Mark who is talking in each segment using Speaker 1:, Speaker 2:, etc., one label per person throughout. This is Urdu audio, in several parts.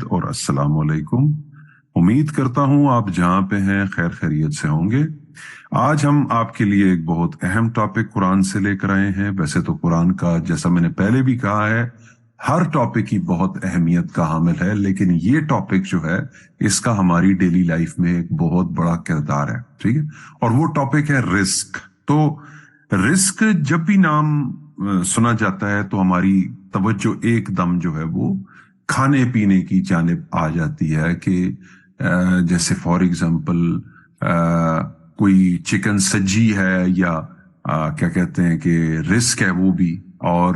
Speaker 1: اور السلام علیکم. امید کرتا ہوں آپ جہاں پہ ہیں خیر خیریت سے ہوں گے. آج ہم آپ کے لیے ایک بہت اہم ٹاپک قرآن سے لے کر آئے ہیں. ویسے تو قرآن کا جیسا میں نے پہلے بھی کہا ہے ہر ٹاپک کی بہت اہمیت کا حامل ہے، لیکن یہ ٹاپک جو ہے اس کا ہماری ڈیلی لائف میں ایک بہت بڑا کردار ہے. ٹھیک ہے، اور وہ ٹاپک ہے رزق. تو رزق جب بھی نام سنا جاتا ہے تو ہماری توجہ ایک دم جو ہے وہ کھانے پینے کی جانب آ جاتی ہے کہ جیسے فار ایگزامپل کوئی چکن سجی ہے یا کیا کہتے ہیں کہ رزق ہے وہ بھی، اور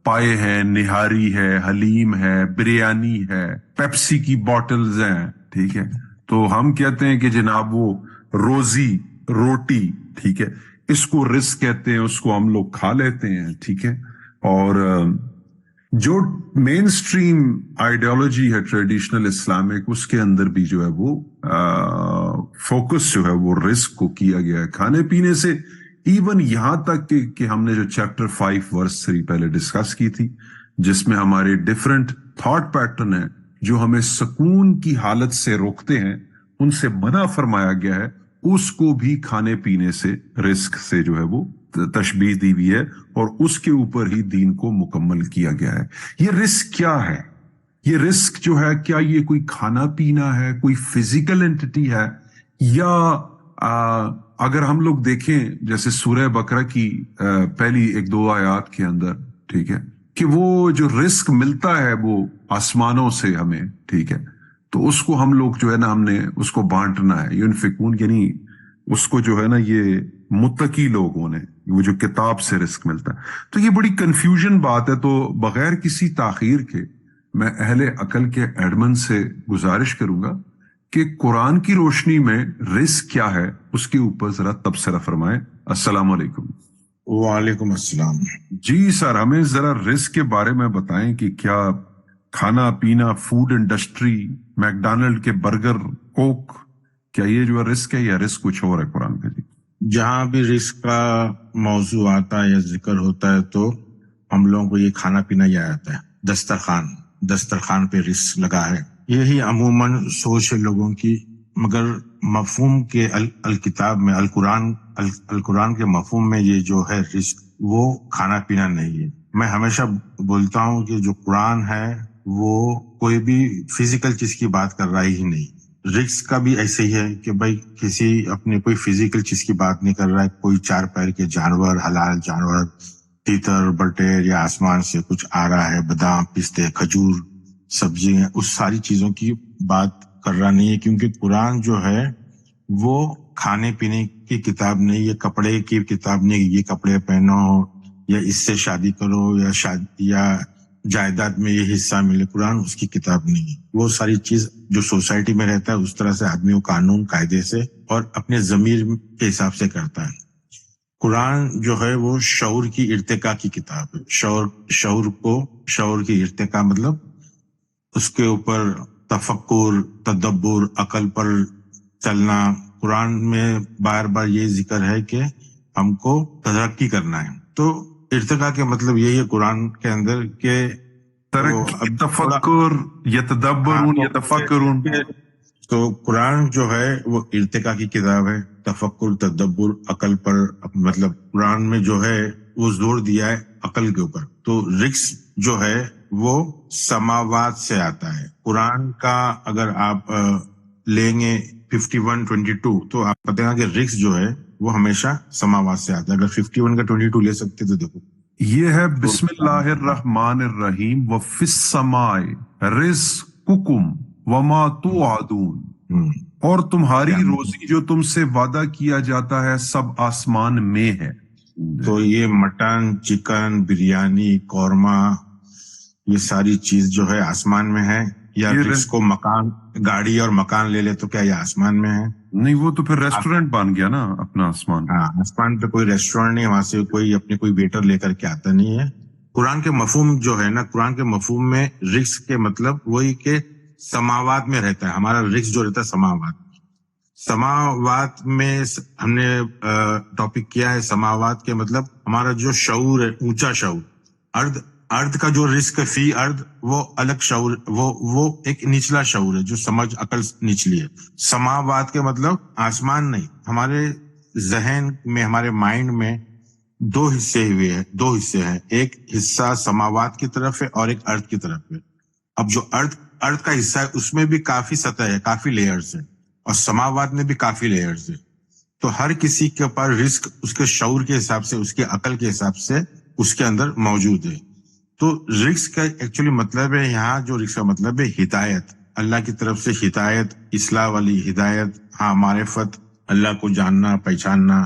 Speaker 1: پائے ہیں، نہاری ہے، حلیم ہے، بریانی ہے، پیپسی کی بوٹلز ہیں. ٹھیک ہے، تو ہم کہتے ہیں کہ جناب وہ روزی روٹی، ٹھیک ہے، اس کو رزق کہتے ہیں، اس کو ہم لوگ کھا لیتے ہیں. ٹھیک ہے، اور جو مین سٹریم آئیڈیالوجی ہے ٹریڈیشنل اسلامک، اس کے اندر بھی جو ہے وہ فوکس جو ہے وہ رزق کو کیا گیا ہے کھانے پینے سے. ایون یہاں تک کہ ہم نے جو چیپٹر 5 ورس 3 پہلے ڈسکس کی تھی، جس میں ہمارے ڈیفرنٹ تھاٹ پیٹرن ہیں جو ہمیں سکون کی حالت سے روکتے ہیں، ان سے منع فرمایا گیا ہے. اس کو بھی کھانے پینے سے رزق سے جو ہے وہ تشبیہ دی ہوئی ہے، اور اس کے اوپر ہی دین کو مکمل کیا گیا ہے. یہ رزق کیا ہے؟ یہ رزق جو ہے کیا یہ کوئی کھانا پینا ہے، کوئی فزیکل انٹیٹی ہے، یا اگر ہم لوگ دیکھیں جیسے سورہ بقرہ کی پہلی 1-2 آیات کے اندر، ٹھیک ہے، کہ وہ جو رزق ملتا ہے وہ آسمانوں سے ہمیں، ٹھیک ہے، تو اس کو ہم لوگ جو ہے نا ہم نے اس کو بانٹنا ہے. ينفقون یعنی اس کو جو ہے نا یہ متقی لوگوں نے، وہ جو کتاب سے رزق ملتا ہے. تو یہ بڑی کنفیوژن بات ہے. تو بغیر کسی تاخیر کے میں اہل عقل کے ایڈمن سے گزارش کروں گا کہ قرآن کی روشنی میں رزق کیا ہے اس کے اوپر ذرا تبصرہ فرمائیں. السلام علیکم.
Speaker 2: وعلیکم السلام.
Speaker 1: جی سر، ہمیں ذرا رزق کے بارے میں بتائیں کہ کیا کھانا پینا، فوڈ انڈسٹری، میکڈونلڈ کے برگر، کوک، کیا یہ جو رزق ہے یا رزق کچھ اور ہے قرآن کا؟ جی،
Speaker 2: جہاں بھی رزق کا موضوع آتا ہے یا ذکر ہوتا ہے تو ہم لوگوں کو یہ کھانا پینا یاد آتا ہے. دسترخوان پہ رزق لگا ہے، یہی عموماً سوچ ہے لوگوں کی. مگر مفہوم کے الکتاب میں القرآن کے مفہوم میں یہ جو ہے رزق وہ کھانا پینا نہیں ہے. میں ہمیشہ بولتا ہوں کہ جو قرآن ہے وہ کوئی بھی فزیکل چیز کی بات کر رہا ہی نہیں. رزق کا بھی ایسے ہی ہے کہ بھائی کسی اپنے کوئی فزیکل چیز کی بات نہیں کر رہا ہے. کوئی 4 پیر کے جانور، حلال جانور، تیتر بٹیر یا آسمان سے کچھ آ رہا ہے، بادام، پستے، کھجور، سبزیاں، اس ساری چیزوں کی بات کر رہا نہیں ہے. کیونکہ قرآن جو ہے وہ کھانے پینے کی کتاب نہیں، یہ کپڑے کی کتاب نہیں، یہ کپڑے پہنو یا اس سے شادی کرو یا جائیداد میں یہ حصہ ملے. قرآن اس کی کتاب نہیں ہے. وہ ساری چیز جو سوسائٹی میں رہتا ہے اس طرح سے آدمی کو قانون قاعدے سے اور اپنے ضمیر کے حساب سے کرتا ہے. قرآن جو ہے وہ شعور کی ارتقاء کی کتاب ہے. شعور کی ارتقاء مطلب اس کے اوپر تفکر، تدبر، عقل پر چلنا. قرآن میں بار بار یہ ذکر ہے کہ ہم کو ترقی کرنا ہے. تو ارتقاء کے مطلب یہی ہے قرآن کے اندر کہ
Speaker 1: ترقی، تفکر، یتدبرون، یتفکرون.
Speaker 2: تو قرآن جو ہے وہ ارتقاء کی کتاب ہے. تفکر، تدبر، عقل پر مطلب قرآن میں جو ہے وہ زور دیا ہے عقل کے اوپر. تو رزق جو ہے وہ سماوات سے آتا ہے. قرآن کا اگر آپ لیں گے 51:22 تو آپ پتہ ہے کہ رزق جو ہے وہ ہمیشہ سماوات سے آتا ہے. اگر 51 کا 22 لے سکتے تو دیکھو
Speaker 1: یہ ہے بسم اللہ الرحمن الرحیم وفی السماء رزقکم وما توعدون، اور تمہاری روزی جو تم سے وعدہ کیا جاتا ہے سب آسمان میں ہے.
Speaker 2: تو یہ مٹن، چکن، بریانی، قورمہ، یہ ساری چیز جو ہے آسمان میں ہے. یا رزق کو مکان، گاڑی اور مکان لے لے تو کیا یہ آسمان میں ہے؟
Speaker 1: نہیں، وہ تو پھر ریسٹورنٹ بن گیا نا اپنا آسمان.
Speaker 2: ہاں، آسمان پہ کوئی ریسٹورنٹ نہیں، وہاں سے کوئی ویٹر لے کر کے آتا نہیں ہے. قرآن کے مفہوم جو ہے نا، قرآن کے مفہوم میں رزق کے مطلب وہی کہ سماوات میں رہتا ہے. ہمارا رزق جو رہتا ہے سماوات میں ہم نے ٹاپک کیا ہے. سماوات کے مطلب ہمارا جو شعور ہے، اونچا شعور. ارد کا جو رزق ہے فی ارد وہ الگ شعور، وہ ایک نچلا شعور ہے جو سمجھ عقل نچلی ہے. سماوات کے مطلب آسمان نہیں. ہمارے ذہن میں، ہمارے مائنڈ میں دو حصے ہیں. ایک حصہ سماوات کی طرف ہے اور ایک ارد کی طرف ہے. اب جو ارد کا حصہ ہے اس میں بھی کافی سطح ہے، کافی لیئرز ہیں، اور سماوات میں بھی کافی لیئرز ہیں. تو ہر کسی کے اوپر رزق اس کے شعور کے حساب سے، اس کے عقل کے حساب سے اس کے اندر موجود ہے. تو رزق کا ایکچولی مطلب ہے، یہاں جو رزق کا مطلب ہے ہدایت، اللہ کی طرف سے ہدایت، اصلاح والی ہدایت، معرفت، اللہ کو جاننا، پہچاننا،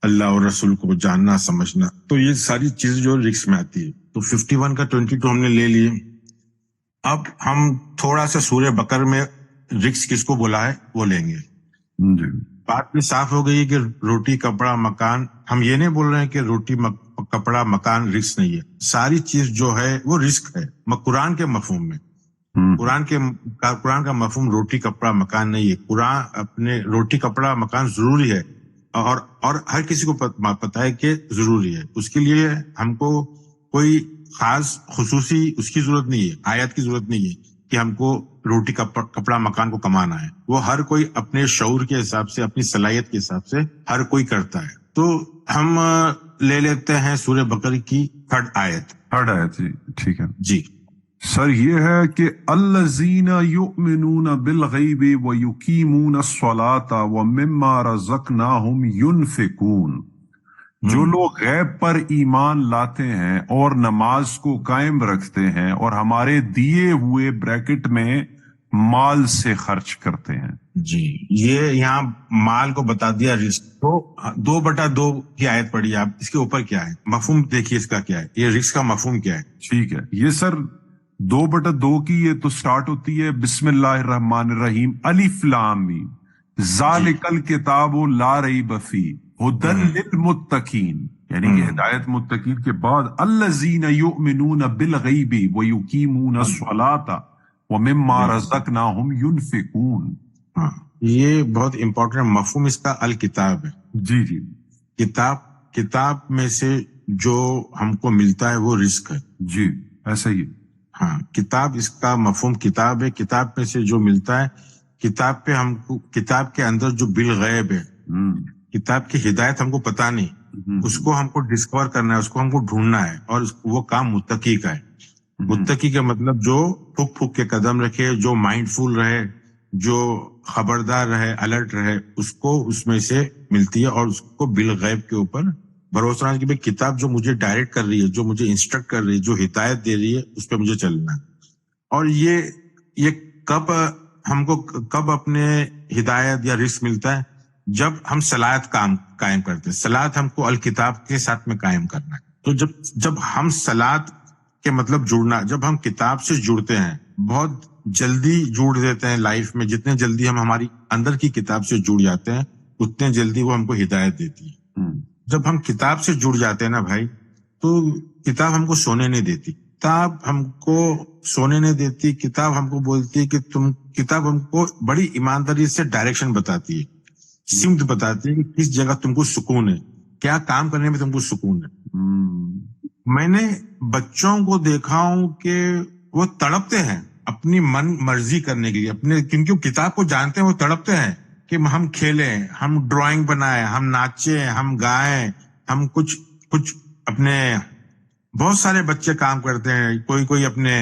Speaker 2: اللہ اور رسول کو جاننا، سمجھنا. تو یہ ساری چیزیں جو رزق میں آتی ہے. تو 51 کا 22 ہم نے لے لیے. اب ہم تھوڑا سا سورہ بقر میں رزق کس کو بولا ہے وہ لیں گے.
Speaker 1: جی
Speaker 2: بات بھی صاف ہو گئی کہ روٹی کپڑا مکان، ہم یہ نہیں بول رہے ہیں کہ روٹی کپڑا مکان رزق نہیں ہے. ساری چیز جو ہے وہ رزق ہے قرآن کے مفہوم میں. قرآن کا مفہوم روٹی کپڑا مکان نہیں ہے. قرآن اپنے روٹی کپڑا مکان ضروری ہے، اور ہر کسی کو پتہ ہے کہ ضروری ہے. اس کے لیے ہم کو کوئی خاص خصوصی اس کی ضرورت نہیں ہے، آیت کی ضرورت نہیں ہے کہ ہم کو روٹی کپڑا مکان کو کمانا ہے. وہ ہر کوئی اپنے شعور کے حساب سے، اپنی صلاحیت کے حساب سے ہر کوئی کرتا ہے. تو ہم لے لیتے ہیں سورہ بقرہ کی 3rd آیت.
Speaker 1: 3rd آیت جی ٹھیک ہے.
Speaker 2: جی
Speaker 1: سر یہ ہے کہ الذین یؤمنون بالغیب ویقیمون الصلاۃ ومما رزقناہم ینفقون. جو لوگ غیب پر ایمان لاتے ہیں اور نماز کو قائم رکھتے ہیں اور ہمارے دیے ہوئے بریکٹ میں مال سے خرچ کرتے ہیں.
Speaker 2: جی یہ یہاں مال کو بتا دیا رزق. تو 2/2 کی آیت پڑھی آپ، اس کے اوپر کیا ہے مفہوم دیکھیے اس کا کیا ہے، یہ رزق کا مفہوم کیا ہے.
Speaker 1: ٹھیک ہے. یہ سر 2/2 کی یہ تو سٹارٹ ہوتی ہے بسم اللہ الرحمن الرحیم الف لام میم ذالک الکتاب لا ریب فیہ ہدی للمتقین. یعنی کہ ہدایت متقین کے بعد الذین یؤمنون بالغیب ویقیمون الصلاۃ ومما رزقناہم ینفقون.
Speaker 2: یہ بہت امپورٹنٹ مفہوم اس کا الکتاب ہے.
Speaker 1: جی جی
Speaker 2: کتاب میں سے جو ہم کو ملتا ہے وہ رزق ہے.
Speaker 1: جی ایسا ہی.
Speaker 2: ہاں کتاب، اس کا مفہوم کتاب ہے. کتاب میں سے جو ملتا ہے، کتاب پہ ہم کو، کتاب کے اندر جو بالغیب ہے، کتاب کی ہدایت ہم کو پتا نہیں، اس کو ہم کو ڈسکور کرنا ہے، اس کو ہم کو ڈھونڈنا ہے، اور وہ کام متقی کا ہے. متقی کا مطلب جو پھک پھک کے قدم رکھے، جو مائنڈ فل رہے، جو خبردار رہے، الرٹ رہے، اس کو اس میں سے ملتی ہے. اور اس کو بالغیب کے اوپر بھروسہ رہنا کہ بھئی کتاب جو مجھے ڈائریکٹ کر رہی ہے، جو مجھے انسٹرکٹ کر رہی ہے، جو ہدایت دے رہی ہے، اس پہ مجھے چلنا ہے. اور یہ کب ہم کو کب اپنے ہدایت یا رزق ملتا ہے؟ جب ہم صلاحت قائم کرتے ہیں. صلاحت ہم کو الکتاب کے ساتھ میں قائم کرنا ہے. تو جب ہم صلاحت کے مطلب جڑنا، جب ہم کتاب سے جڑتے ہیں، بہت جلدی جڑ دیتے ہیں لائف میں. جتنے جلدی ہم ہماری اندر کی کتاب سے جڑ جاتے ہیں، اتنے جلدی وہ ہم کو ہدایت دیتی ہے. جب ہم کتاب سے جڑ جاتے ہیں نا بھائی، تو کتاب ہم کو سونے نہیں دیتی. کتاب ہم کو سونے نہیں دیتی. کتاب ہم کو بولتی ہے کہ کتاب ہم کو بڑی ایمانداری سے ڈائریکشن بتاتی ہے، سمت بتاتی ہے کہ کس جگہ تم کو سکون ہے، کیا کام کرنے میں تم کو سکون ہے. میں نے بچوں کو دیکھا ہوں کہ وہ تڑپتے ہیں اپنی من مرضی کرنے کے لیے، کیونکہ کتاب کو جانتے ہیں. وہ تڑپتے ہیں کہ ہم کھیلیں، ہم ڈرائنگ بنائیں، ہم ناچیں، ہم گائیں، ہم کچھ اپنے. بہت سارے بچے کام کرتے ہیں. کوئی اپنے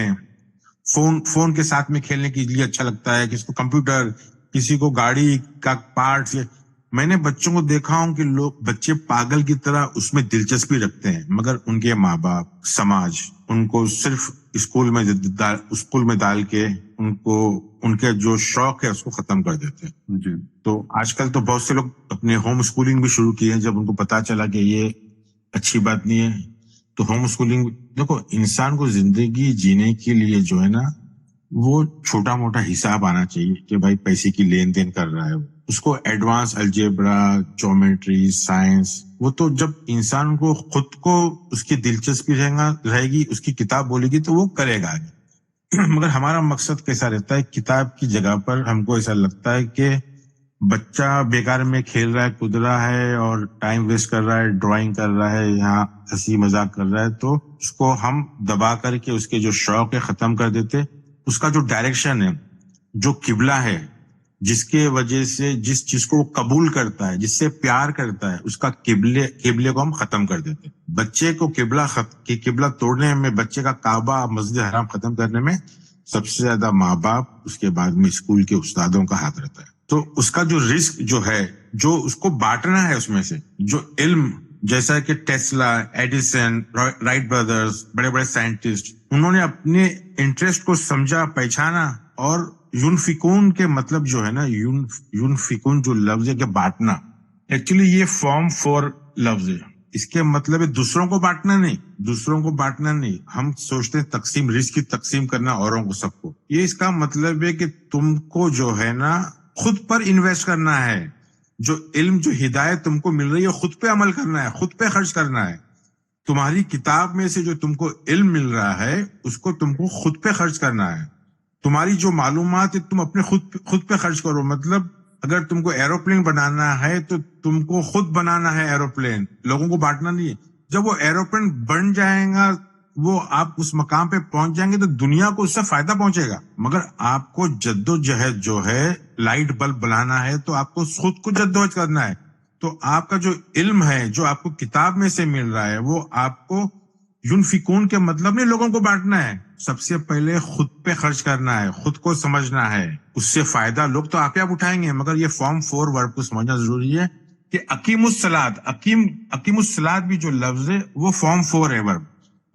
Speaker 2: فون کے ساتھ میں کھیلنے کے لیے اچھا لگتا ہے، کسی کو کمپیوٹر، کسی کو گاڑی کا پارٹس. میں نے بچوں کو دیکھا ہوں کہ بچے پاگل کی طرح اس میں دلچسپی رکھتے ہیں، مگر ان کے ماں باپ، سماج ان کو صرف اسکول میں ڈال کے ان کے جو شوق ہے اس کو ختم کر دیتے ہیں.
Speaker 1: جی.
Speaker 2: تو آج کل تو بہت سے لوگ اپنے ہوم اسکولنگ بھی شروع کی ہے. جب ان کو پتا چلا کہ یہ اچھی بات نہیں ہے، تو ہوم اسکولنگ. دیکھو انسان کو زندگی جینے کے لیے جو ہے نا، وہ چھوٹا موٹا حساب آنا چاہیے کہ بھائی پیسے کی لین دین کر رہا ہے. اس کو ایڈوانس الجبرا، جیومیٹری، سائنس، وہ تو جب انسان کو خود کو اس کی دلچسپی رہے گی، اس کی کتاب بولے گی تو وہ کرے گا. مگر ہمارا مقصد کیسا رہتا ہے؟ کتاب کی جگہ پر ہم کو ایسا لگتا ہے کہ بچہ بیکار میں کھیل رہا ہے، کود رہا ہے اور ٹائم ویسٹ کر رہا ہے، ڈرائنگ کر رہا ہے، یہاں ہنسی مذاق کر رہا ہے، تو اس کو ہم دبا کر کے اس کے جو شوق ہے ختم کر دیتے. اس کا جو ڈائریکشن ہے، جو قبلہ ہے، جس کے وجہ سے جس چیز کو وہ قبول کرتا ہے، جس سے پیار کرتا ہے، اس کا قبلے کو ہم ختم کر دیتے. بچے کو قبلہ توڑنے میں، بچے کا کعبہ مسجد حرام ختم کرنے میں سب سے زیادہ ماں باپ، اس کے بعد میں اسکول کے استادوں کا ہاتھ رہتا ہے. تو اس کا جو رسک جو ہے، جو اس کو بانٹنا ہے، اس میں سے جو علم، جیسا کہ ٹیسلا، ایڈیسن، رائٹ بردرز، بڑے بڑے سائنٹسٹ، انہوں نے اپنے انٹرسٹ کو سمجھا، پہچانا. اور یونفکون کے مطلب جو ہے نا، یونفکون جو لفظ ہے کہ بانٹنا، ایکچولی یہ فارم 4 لفظ ہے. اس کے مطلب ہے دوسروں کو بانٹنا نہیں. ہم سوچتے ہیں تقسیم، رزق کی تقسیم کرنا اوروں کو، سب کو. یہ اس کا مطلب ہے کہ تم کو جو ہے نا خود پر انویسٹ کرنا ہے. جو علم، جو ہدایت تم کو مل رہی ہے، خود پہ عمل کرنا ہے، خود پہ خرچ کرنا ہے. تمہاری کتاب میں سے جو تم کو علم مل رہا ہے، اس کو تم کو خود پہ خرچ کرنا ہے. تمہاری جو معلومات ہے، تم اپنے خود پہ خرچ کرو. مطلب اگر تم کو ایروپلین بنانا ہے تو تم کو خود بنانا ہے ایروپلین، لوگوں کو بانٹنا نہیں ہے. جب وہ ایروپلین بن جائے گا، وہ آپ اس مقام پہ پہنچ جائیں گے تو دنیا کو اس سے فائدہ پہنچے گا. مگر آپ کو جدوجہد جو ہے، لائٹ بلب بنانا ہے تو آپ کو خود کو جدوجہد کرنا ہے. تو آپ کا جو علم ہے، جو آپ کو کتاب میں سے مل رہا ہے، وہ آپ کو یونفکون کے مطلب نہیں لوگوں کو بانٹنا ہے. سب سے پہلے خود پہ خرچ کرنا ہے، خود کو سمجھنا ہے. اس سے فائدہ لوگ تو آپ اٹھائیں گے، مگر یہ فارم 4 ورب کو سمجھنا ضروری ہے کہ اقیم الصلاۃ بھی جو لفظ ہے وہ فارم 4 ہے ورب.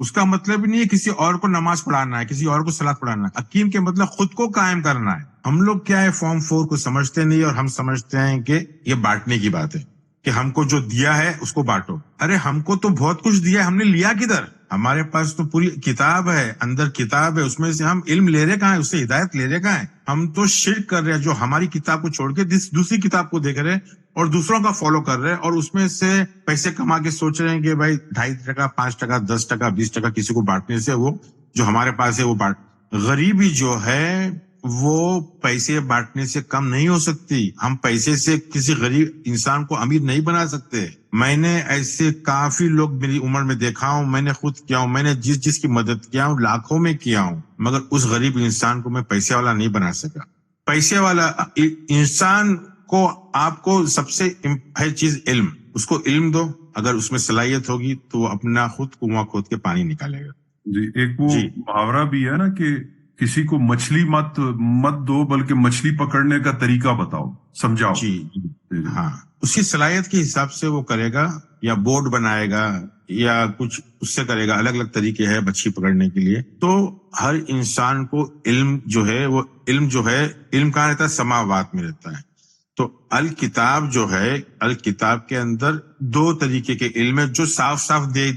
Speaker 2: اس کا مطلب نہیں ہے کسی اور کو نماز پڑھانا ہے، کسی اور کو صلاۃ پڑھانا ہے. اقیم کے مطلب خود کو قائم کرنا ہے. ہم لوگ کیا ہے، فارم 4 کو سمجھتے نہیں، اور ہم سمجھتے ہیں کہ یہ بانٹنے کی بات ہے، کہ ہم کو جو دیا ہے اس کو بانٹو. ارے ہم کو تو بہت کچھ دیا ہے، ہم نے لیا کدھر؟ ہمارے پاس تو پوری کتاب ہے، اندر کتاب ہے، اس میں سے ہم علم لے رہے کہاں ہے، اس سے ہدایت لے رہے کہاں ہے؟ ہم تو شرک کر رہے ہیں، جو ہماری کتاب کو چھوڑ کے دوسری کتاب کو دیکھ رہے ہیں اور دوسروں کا فالو کر رہے ہیں، اور اس میں سے پیسے کما کے سوچ رہے ہیں کہ بھائی 2.5%، 5%، 10%، 20% کسی کو بانٹنے سے وہ جو ہمارے پاس ہے وہ بانٹ. غریبی جو ہے وہ پیسے بانٹنے سے کم نہیں ہو سکتی. ہم پیسے سے کسی غریب انسان کو امیر نہیں بنا سکتے. میں نے ایسے کافی لوگ میری عمر میں دیکھا ہوں، میں نے خود کیا ہوں، میں نے جس کی مدد کیا ہوں لاکھوں میں کیا ہوں، مگر اس غریب انسان کو میں پیسے والا نہیں بنا سکا. پیسے والا انسان کو، آپ کو سب سے ہے چیز علم. اس کو علم دو، اگر اس میں صلاحیت ہوگی تو وہ اپنا خود کنواں کھود کے پانی نکالے گا.
Speaker 1: جی، ایک وہ محاورہ بھی ہے نا کہ کسی کو مچھلی مت دو، بلکہ مچھلی پکڑنے کا طریقہ بتاؤ، سمجھاؤ.
Speaker 2: جی ہاں، اس کی صلاحیت کے حساب سے وہ کرے گا، یا بورڈ بنائے گا یا کچھ اس سے کرے گا. الگ الگ طریقے ہیں مچھلی پکڑنے کے لیے. تو ہر انسان کو علم جو ہے، وہ علم کہاں رہتا ہے؟ سماوات میں رہتا ہے. تو الکتاب جو ہے، الکتاب کے اندر 2 طریقے کے علم ہے، جو صاف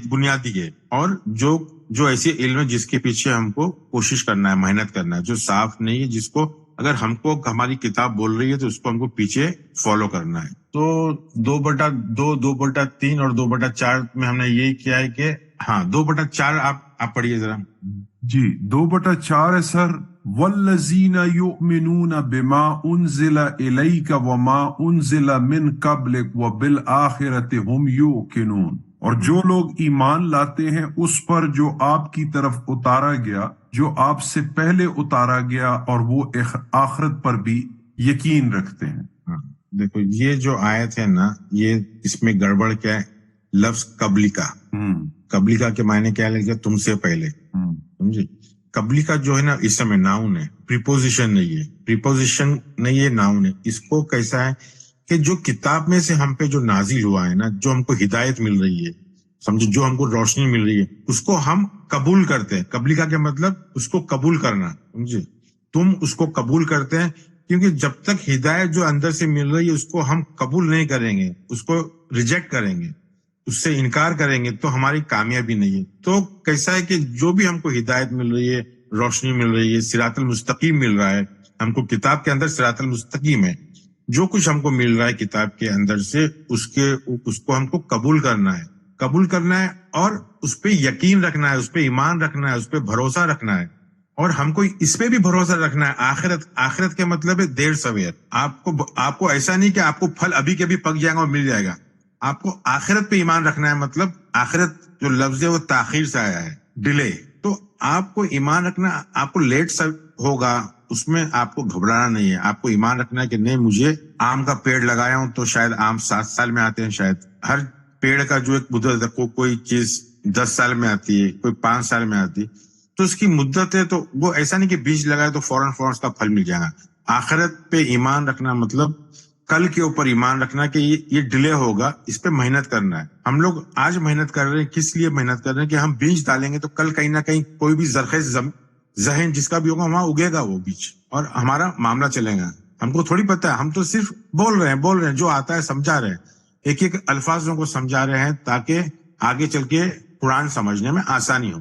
Speaker 2: بنیادی ہے، اور جو ایسی علم ہے جس کے پیچھے ہم کو کوشش کرنا ہے، محنت کرنا ہے. جو صاف نہیں ہے، جس کو اگر ہم کو ہماری کتاب بول رہی ہے تو اس کو ہم کو پیچھے فالو کرنا ہے. تو 2/2، 2/3 اور 2/4 میں ہم نے یہی کیا ہے کہ ہاں 2/4 آپ پڑھیے ذرا.
Speaker 1: جی، 2/4 ہے سر. والذین یؤمنون بما انزل الیک وما انزل من قبلک وبالآخرۃ هم یوقنون. اور جو لوگ ایمان لاتے ہیں اس پر جو آپ کی طرف اتارا گیا، جو آپ سے پہلے اتارا گیا، اور وہ آخرت پر بھی یقین رکھتے ہیں.
Speaker 2: دیکھو یہ جو آیت ہے نا، یہ اس میں گڑبڑ کیا ہے؟ لفظ قبلی کا کے معنی کیا لگے؟ تم سے پہلے. سمجھے؟ قبلی کا جو ہے نا، اسم ہے، ناؤن ہے، پریپوزیشن نہیں ہے. پریپوزیشن نہیں ہے، ناؤن ہے. اس کو کیسا ہے کہ جو کتاب میں سے ہم پہ جو نازل ہوا ہے نا، جو ہم کو ہدایت مل رہی ہے، سمجھے، جو ہم کو روشنی مل رہی ہے، اس کو ہم قبول کرتے ہیں. قبلی کا کیا مطلب؟ اس کو قبول کرنا. سمجھے؟ تم اس کو قبول کرتے ہیں، کیونکہ جب تک ہدایت جو اندر سے مل رہی ہے اس کو ہم قبول نہیں کریں گے، اس کو ریجیکٹ کریں گے، اس سے انکار کریں گے، تو ہماری کامیابی نہیں ہے. تو کیسا ہے کہ جو بھی ہم کو ہدایت مل رہی ہے، روشنی مل رہی ہے، صراط المستقیم مل رہا ہے، ہم کو کتاب کے اندر صراط المستقیم ہے، جو کچھ ہم کو مل رہا ہے کتاب کے اندر سے، اس کو ہم کو قبول کرنا ہے، اور اس پہ یقین رکھنا ہے، اس پہ ایمان رکھنا ہے، اس پہ بھروسہ رکھنا ہے. اور ہم کو اس پہ بھی بھروسہ رکھنا ہے. آخرت کے مطلب ہے دیر سویر. آپ کو ایسا نہیں کہ آپ کو پھل ابھی کے بھی پک جائے گا اور مل جائے گا. آپ کو آخرت پہ ایمان رکھنا ہے. مطلب آخرت جو لفظ ہے وہ تاخیر سے آیا ہے, ڈیلے. تو آپ کو ایمان رکھنا, آپ کو لیٹ سا ہوگا, اس میں آپ کو گھبرانا نہیں ہے. آپ کو ایمان رکھنا ہے کہ نہیں, مجھے آم کا پیڑ لگایا ہوں تو شاید آم 7 سال میں آتے ہیں, شاید ہر پیڑ کا جو ایک مدت ہے, کوئی چیز 10 سال میں آتی ہے, کوئی 5 سال میں آتی ہے, تو اس کی مدت ہے. تو وہ ایسا نہیں کہ بیج لگائے تو فوراً اس کا پھل مل جائے گا. آخرت پہ ایمان رکھنا مطلب کل کے اوپر ایمان رکھنا کہ یہ ڈیلے ہوگا, اس پہ محنت کرنا ہے. ہم لوگ آج محنت کر رہے ہیں, کس لیے محنت کر رہے ہیں کہ ہم بیج ڈالیں گے تو کل کہیں نہ کہیں کوئی بھی زرخیز ذہن جس کا بھی ہوگا وہاں اگے گا وہ بیج, اور ہمارا معاملہ چلے گا. ہم کو تھوڑی پتہ ہے, ہم تو صرف بول رہے ہیں, جو آتا ہے سمجھا رہے ہیں, ایک ایک الفاظوں کو سمجھا رہے ہیں تاکہ آگے چل کے قرآن سمجھنے میں آسانی ہو.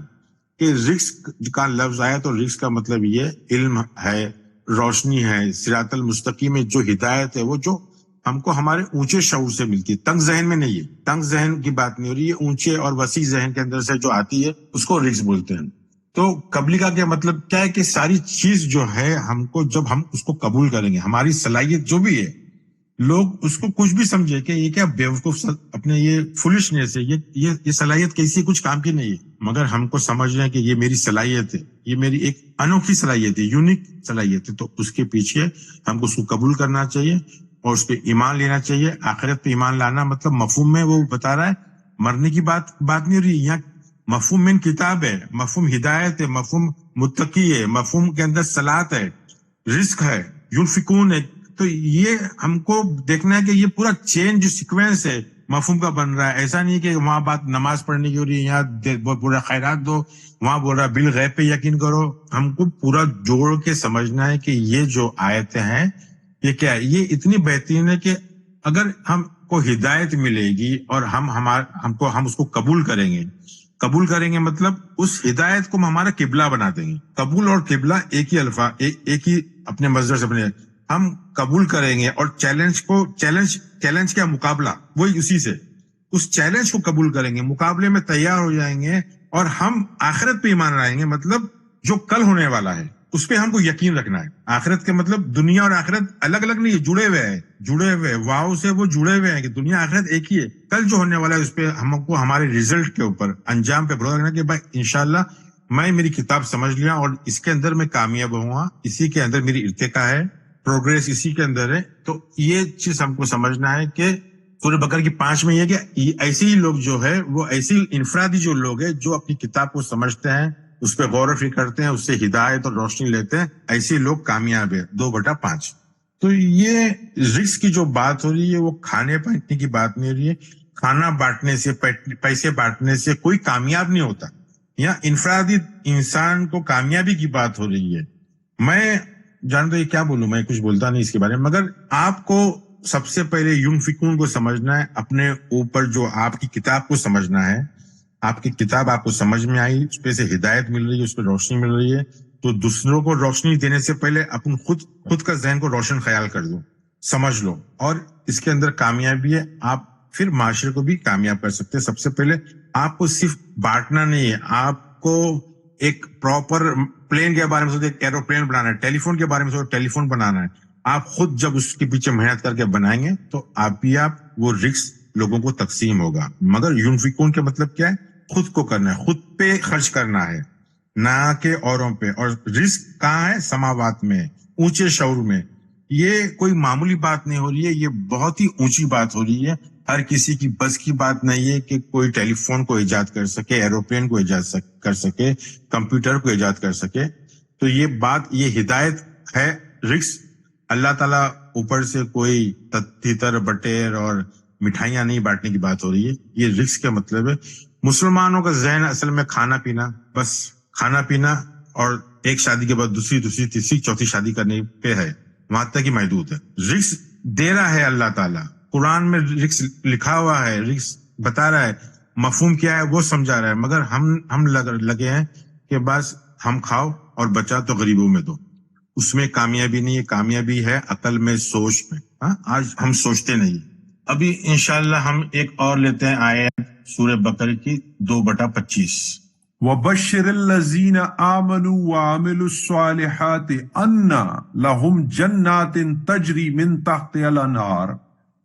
Speaker 2: کہ رزق کا لفظ آیا تو رزق کا مطلب یہ علم ہے, روشنی ہے, صراط المستقیم میں جو ہدایت ہے, وہ جو ہم کو ہمارے اونچے شعور سے ملتی ہے, تنگ ذہن میں نہیں ہے. تنگ ذہن کی بات نہیں ہو رہی ہے, اونچے اور وسیع ذہن کے اندر سے جو آتی ہے اس کو رزق بولتے ہیں. تو قبلی کا کیا مطلب کیا ہے کہ ساری چیز جو ہے ہم کو, جب ہم اس کو قبول کریں گے, ہماری صلاحیت جو بھی ہے, لوگ اس کو کچھ بھی سمجھے کہ یہ کیا بیوقوف اپنے یہ فولشنیس ہے, یہ صلاحیت کسی کچھ کام کی نہیں ہے, مگر ہم کو سمجھ رہے ہیں کہ یہ میری صلاحیت ہے, یہ میری ایک انوکھی صلاحیت ہے, یونیک صلاحیت ہے. تو اس کے پیچھے ہم کو اس کو قبول کرنا چاہیے اور اس پہ ایمان لینا چاہیے. آخرت پہ ایمان لانا مطلب مفہوم میں وہ بتا رہا ہے, مرنے کی بات نہیں ہو رہی یہاں. مفہوم من کتاب ہے, مفہوم ہدایت ہے, مفہوم متقی ہے, مفہوم کے اندر صلاۃ ہے, رزق ہے, ینفقون ہے. تو یہ ہم کو دیکھنا ہے کہ یہ پورا چین جو سیکوینس ہے مفہوم کا بن رہا ہے. ایسا نہیں کہ وہاں بات نماز پڑھنے کی ہو رہی ہے, یہاں پورا خیرات دو, وہاں بول رہا بالغیب پہ یقین کرو. ہم کو پورا جوڑ کے سمجھنا ہے کہ یہ جو آیتیں ہیں یہ کیا ہے. یہ اتنی بہترین ہے کہ اگر ہم کو ہدایت ملے گی اور ہم اس کو قبول کریں گے مطلب اس ہدایت کو ہم ہمارا قبلہ بنا دیں گے. قبول اور قبلہ ایک ہی الفاظ, ایک ہی اپنے مصدر سے بنے. ہم قبول کریں گے اور چیلنج کیا, مقابلہ, وہی اسی سے اس چیلنج کو قبول کریں گے, مقابلے میں تیار ہو جائیں گے اور ہم آخرت پہ ایمان لائیں گے. مطلب جو کل ہونے والا ہے اس پہ ہم کو یقین رکھنا ہے. آخرت کے مطلب دنیا اور آخرت الگ الگ نہیں ہے, جڑے ہوئے واؤ سے وہ جڑے ہوئے ہیں کہ دنیا آخرت ایک ہی ہے. کل جو ہونے والا ہے اس پہ ہم کو ہمارے ریزلٹ کے اوپر, انجام پہ بھروسہ رکھنا کہ بھائی انشاءاللہ میں میری کتاب سمجھ لیا اور اس کے اندر میں کامیاب ہوں گا, اسی کے اندر میری ارتقا ہے, پروگریس اسی کے اندر ہے. تو یہ چیز ہم کو سمجھنا ہے کہ سورہ بقرہ کی 5 میں یہ کہ ایسے ہی لوگ جو ہے وہ ایسی انفرادی جو لوگ ہیں جو اپنی کتاب کو سمجھتے ہیں, اس پہ غور و فکر کرتے ہیں, اس سے ہدایت اور روشنی لیتے ہیں, ایسے لوگ کامیاب ہے. 2/5. تو یہ رزق کی جو بات ہو رہی ہے وہ کھانے پہننے کی بات نہیں ہو رہی ہے. کھانا بانٹنے سے, پیسے بانٹنے سے کوئی کامیاب نہیں ہوتا. یہاں انفرادی انسان کو کامیابی کی بات ہو رہی ہے. میں جانتا یہ کیا بولوں, میں کچھ بولتا نہیں اس کے بارے میں, مگر آپ کو سب سے پہلے ینفقون کو سمجھنا ہے. اپنے اوپر جو آپ کی کتاب کو سمجھنا ہے, آپ کی کتاب آپ کو سمجھ میں آئی, اس پہ سے ہدایت مل رہی ہے, اس پہ روشنی مل رہی ہے, تو دوسروں کو روشنی دینے سے پہلے اپن خود کا ذہن کو روشن خیال کر دو, سمجھ لو, اور اس کے اندر کامیابی ہے. آپ پھر معاشرے کو بھی کامیاب کر سکتے ہیں. سب سے پہلے آپ کو صرف بانٹنا نہیں ہے, آپ کو ایک پراپر پلین کے بارے میں سوچو, ایک ایروپلین بنانا ہے, ٹیلی فون کے بارے میں سوچو, ٹیلی فون بنانا ہے. آپ خود جب اس کے پیچھے محنت کر کے بنائیں گے تو آپ وہ رزق لوگوں کو تقسیم ہوگا. مگر ینفقون کے مطلب کیا ہے, خود کو کرنا ہے, خود پہ خرچ کرنا ہے, نہ کہ اوروں پہ. اور رزق کہاں ہے, سماوات میں, اونچے شعور میں. یہ کوئی معمولی بات نہیں ہو رہی ہے, یہ بہت ہی اونچی بات ہو رہی ہے. ہر کسی کی بس کی بات نہیں ہے کہ کوئی ٹیلی فون کو ایجاد کر سکے, ایروپلین کو ایجاد کر سکے, کمپیوٹر کو ایجاد کر سکے. تو یہ بات, یہ ہدایت ہے. رزق اللہ تعالیٰ اوپر سے کوئی تیتر بٹیر اور مٹھائیاں نہیں بانٹنے کی بات ہو رہی ہے. یہ رزق کا مطلب ہے مسلمانوں کا ذہن اصل میں کھانا پینا, بس کھانا پینا, اور ایک شادی کے بعد دوسری تیسری چوتھی شادی کرنے پہ ہے, وہاں تک ہی محدود ہے. رزق دے رہا ہے اللہ تعالیٰ, قرآن میں رزق لکھا ہوا ہے, رزق بتا رہا ہے, مفہوم کیا ہے وہ سمجھا رہا ہے. مگر ہم لگے ہیں کہ بس ہم کھاؤ اور بچا تو غریبوں میں دو. اس میں کامیابی نہیں ہے, کامیابی ہے عقل میں, سوچ میں. آج ہم سوچتے نہیں. ابھی انشاءاللہ ہم ایک اور لیتے ہیں آیت سورہ بقرہ کی 2/25.
Speaker 1: وبشر الذین آمنوا وعملوا الصالحات ان لهم جنات تجری من تحتها الانہار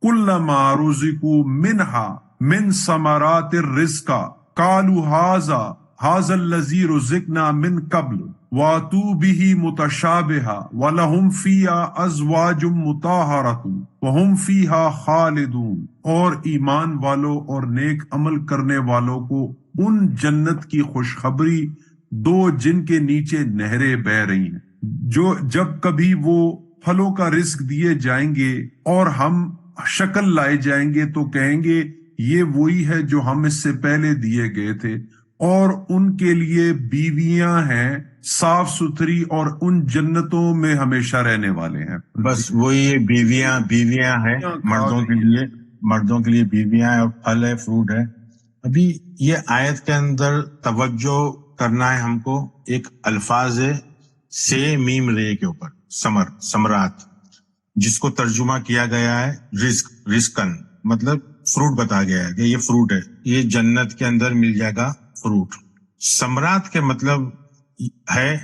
Speaker 1: كلما رزقوا منها من ثمرات الرزق قالوا هذا الذي رزقنا من قبل واتوا به متشابها ولهم فيها ازواج مطهرة وهم فيها خالدون. اور ایمان والوں اور نیک عمل کرنے والوں کو ان جنت کی خوشخبری دو جن کے نیچے نہریں بہ رہی ہیں، جو جب کبھی وہ پھلوں کا رزق دیے جائیں گے اور ہم شکل لائے جائیں گے تو کہیں گے یہ وہی ہے جو ہم اس سے پہلے دیے گئے تھے، اور ان کے لیے بیویاں ہیں صاف ستھری اور ان جنتوں میں ہمیشہ رہنے والے ہیں.
Speaker 2: بس وہی بیویاں ہیں مردوں کے لیے بیویاں ہیں، اور پھل ہے، فروٹ ہے. ابھی یہ آیت کے اندر توجہ کرنا ہے ہم کو ایک الفاظ ہے سے میم رے کے اوپر، ثمرات، جس کو ترجمہ کیا گیا ہے رزقن، مطلب فروٹ بتا گیا ہے کہ یہ فروٹ ہے، یہ جنت کے اندر مل جائے گا فروٹ. ثمرات کے مطلب ہے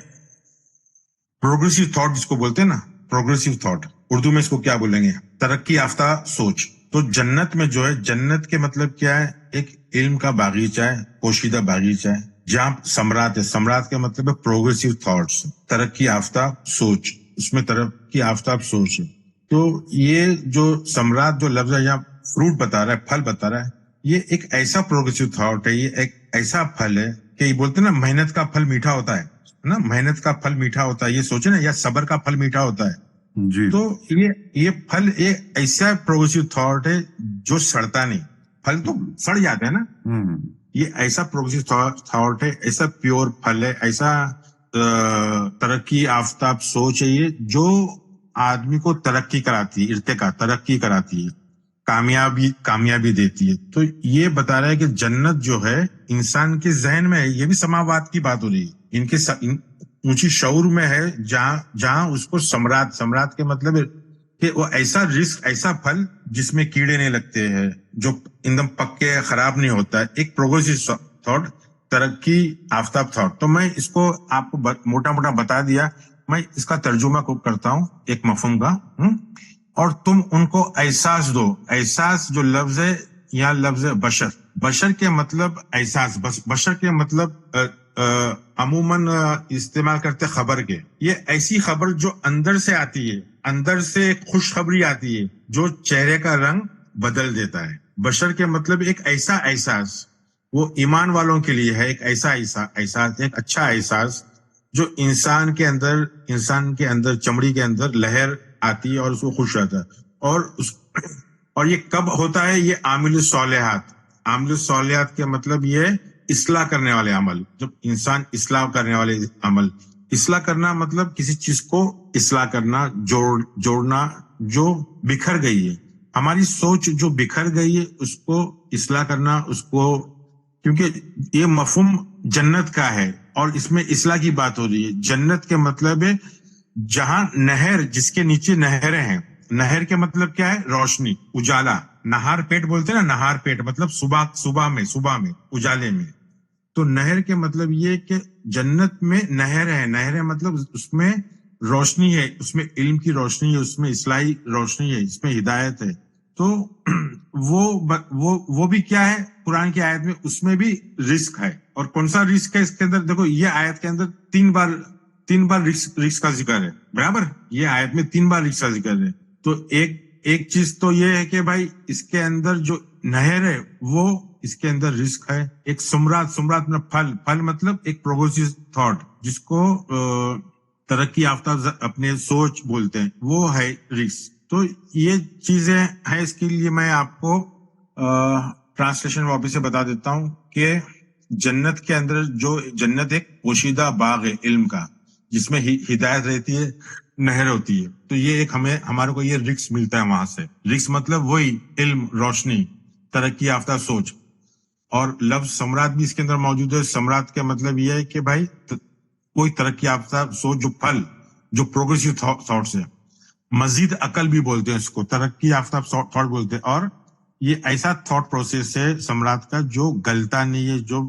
Speaker 2: پروگریسو تھاٹ، جس کو بولتے ہیں نا پروگریسو تھاٹ، اردو میں اس کو کیا بولیں گے؟ ترقی یافتہ سوچ. تو جنت میں جو ہے، جنت کے مطلب کیا ہے؟ ایک علم کا باغیچہ ہے، پوشیدہ باغیچہ ہے، جہاں ثمرات ہے. ثمرات کا مطلب ہے پروگریسو تھاٹس، ترقی یافتہ سوچ، اس میں ترقی یافتہ سوچ ہے. تو یہ جو ثمرات جو لفظ ہے یہاں فروٹ بتا رہا ہے، پھل بتا رہا ہے، یہ ایک ایسا پروگریسو تھاٹ ہے، یہ ایک ایسا پھل ہے کہ یہ بولتے ہیں نا محنت کا پھل میٹھا ہوتا ہے نا، محنت کا پھل میٹھا ہوتا ہے، یہ سوچے نا، یا صبر کا پھل میٹھا ہوتا ہے.
Speaker 1: جی.
Speaker 2: تو یہ پھل ایک ایسا پروگریسو تھاٹ ہے جو سڑتا نہیں. پھل تو سڑ جاتے ہیں نا، یہ ایسا پروگریسو تھاٹ ہے، ایسا پیور پھل ہے، ایسا ترقی یافتہ سوچ ہے یہ، جو آدمی کو ترقی کراتی ہے، ارتقا ترقی کراتی ہے، کامیابی دیتی ہے. تو یہ بتا رہا ہے کہ جنت جو ہے انسان کے ذہن میں ہے. یہ بھی سماوات کی بات ہو رہی ہے، ان کے اونچی شعور میں ہے، جہاں اس کو ثمرات کے مطلب ہے کہ وہ ایسا رزق، ایسا پھل جس میں کیڑے نہیں لگتے ہیں، جو ایک دم پکے خراب نہیں ہوتا ہے، ایک پروگریسو تھاٹ، ترقی یافتہ تھاٹ. تو میں اس کو آپ کو موٹا بتا دیا، میں اس کا ترجمہ کو کرتا ہوں ایک مفہوم کا. اور تم ان کو احساس دو. احساس جو لفظ ہے، یہاں لفظ ہے بشر کے مطلب احساس. بشر کے مطلب عموماً استعمال کرتے خبر کے. یہ ایسی خبر جو اندر سے آتی ہے، اندر سے ایک خوشخبری آتی ہے جو چہرے کا رنگ بدل دیتا ہے. بشر کے مطلب ایک ایسا احساس، وہ ایمان والوں کے لیے ہے، ایک ایسا احساس، ایک اچھا احساس جو انسان کے اندر چمڑی کے اندر لہر آتی ہے اور اس کو خوش رہتا ہے. اور یہ کب ہوتا ہے؟ یہ عامل الصالحات کے مطلب یہ اصلاح کرنے والے عمل. جب انسان اصلاح کرنے والے عمل، اصلاح کرنا مطلب کسی چیز کو اصلاح کرنا، جوڑنا جو بکھر گئی ہے. ہماری سوچ جو بکھر گئی ہے اس کو اصلاح کرنا، اس کو، کیونکہ یہ مفہوم جنت کا ہے اور اس میں اصلاح کی بات ہو رہی ہے. جنت کے مطلب ہے جہاں نہر، جس کے نیچے نہریں ہیں. نہر کے مطلب کیا ہے؟ روشنی، اجالا. نہار پیٹ بولتے ہیں نا، نہار پیٹ مطلب صبح میں اجالے میں. تو نہر کے مطلب یہ کہ جنت میں نہر ہے. نہر مطلب اس میں روشنی ہے، اس میں علم کی روشنی ہے، اس میں اصلاحی روشنی ہے، اس میں ہدایت ہے. تو وہ بھی کیا ہے قرآن کی آیت میں؟ اس میں بھی رزق ہے. اور کون سا رزق ہے اس کے اندر؟ دیکھو، یہ آیت کے اندر تین بار رزق کا ذکر ہے. برابر، یہ آیت میں 3 بار رزق کا ذکر ہے. تو ایک چیز تو یہ ہے کہ بھائی اس کے اندر جو نہر ہے وہ اس کے اندر رزق ہے. ایک ثمرات میں پھل مطلب ایک پروگریسو تھاٹ، جس کو ترقی یافتہ اپنے سوچ بولتے ہیں، وہ ہے رزق. تو یہ چیزیں ہیں. اس کے لیے میں آپ کو ٹرانسلیشن واپس سے بتا دیتا ہوں کہ جنت کے اندر، جو جنت ایک پوشیدہ باغ ہے علم کا، جس میں ہدایت رہتی ہے، نہر ہوتی ہے. تو یہ ایک ہمارے کو یہ رزق ملتا ہے وہاں سے. رزق مطلب وہی علم، روشنی، ترقی یافتہ سوچ. اور لفظ ثمرات بھی اس کے اندر موجود ہے. ثمرات کا مطلب یہ ہے کہ بھائی کوئی ترقی یافتہ سوچ، جو پھل، جو پروگریسو تھاٹس ہے. مزید عقل بھی بولتے ہیں اس کو، ترقی یافتہ تھاٹ بولتے ہیں. اور یہ ایسا تھاٹ پروسیس ہے ثمرات کا جو گلتا نہیں ہے، جو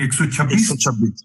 Speaker 1: 126?
Speaker 2: 126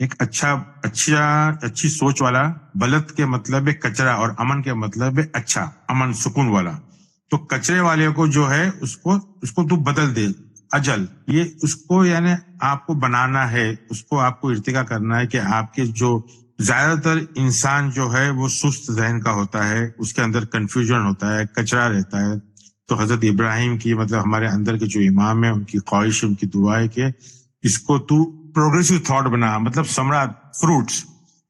Speaker 2: ایک اچھی سوچ والا، بلد کے مطلب ہے کچرا اور امن کے مطلب ہے اچھا، امن سکون والا. تو کچرے والے کو جو ہے اس کو تو بدل دے. اجل یہ اس کو یعنی آپ کو بنانا ہے، اس کو آپ کو ارتقا کرنا ہے کہ آپ کے جو زیادہ تر انسان جو ہے وہ سست ذہن کا ہوتا ہے، اس کے اندر کنفیوژن ہوتا ہے، کچرا رہتا ہے. تو حضرت ابراہیم کی مطلب ہمارے اندر کے جو امام ہے، ان کی خواہش، ان کی دعا ہے کہ اس کو تو پروگریسو تھاٹ بنا، مطلب سمراٹ فروٹس،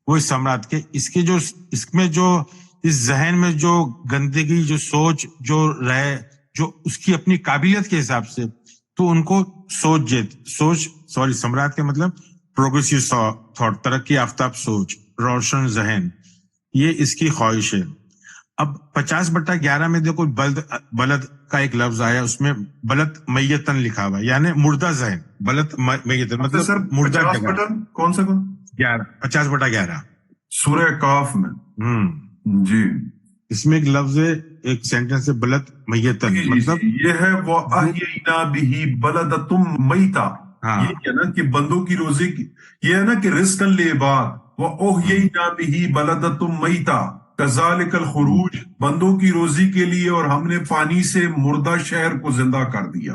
Speaker 2: وہی سمراٹ کے اس میں جو اس ذہن میں جو گندگی، جو سوچ جو رہے، جو اس کی اپنی قابلیت کے حساب سے، تو ان کو سمراٹ کے مطلب پروگریسو تھاٹ، ترقی یافتہ سوچ، روشن ذہن، یہ اس کی خواہش ہے. اب 50/11 میں دیکھو بلد کا ایک لفظ آیا، اس میں بلد میتن لکھا ہوا ہے، یعنی مردہ ذہن. بلد میتن مطلب
Speaker 1: سر
Speaker 2: مردہ
Speaker 1: 50
Speaker 2: جگہ.
Speaker 1: بٹن کون سا
Speaker 2: 50/11
Speaker 1: سورہ کاف میں. جی
Speaker 2: اس میں ایک لفظ ہے، ایک سینٹنس ہے، بلد میتن، مطلب
Speaker 1: یہ ہے وہ احیینا بہ بلدتم میتا. یہ ہے نا کہ بندوں کی روزی کی، یہ ہے نا کہ رزقا لعباد، وہ احیینا بہ بلدتم میتا کذالک الخروج، بندوں کی روزی کے لیے، اور ہم نے پانی سے مردہ شہر کو زندہ کر دیا.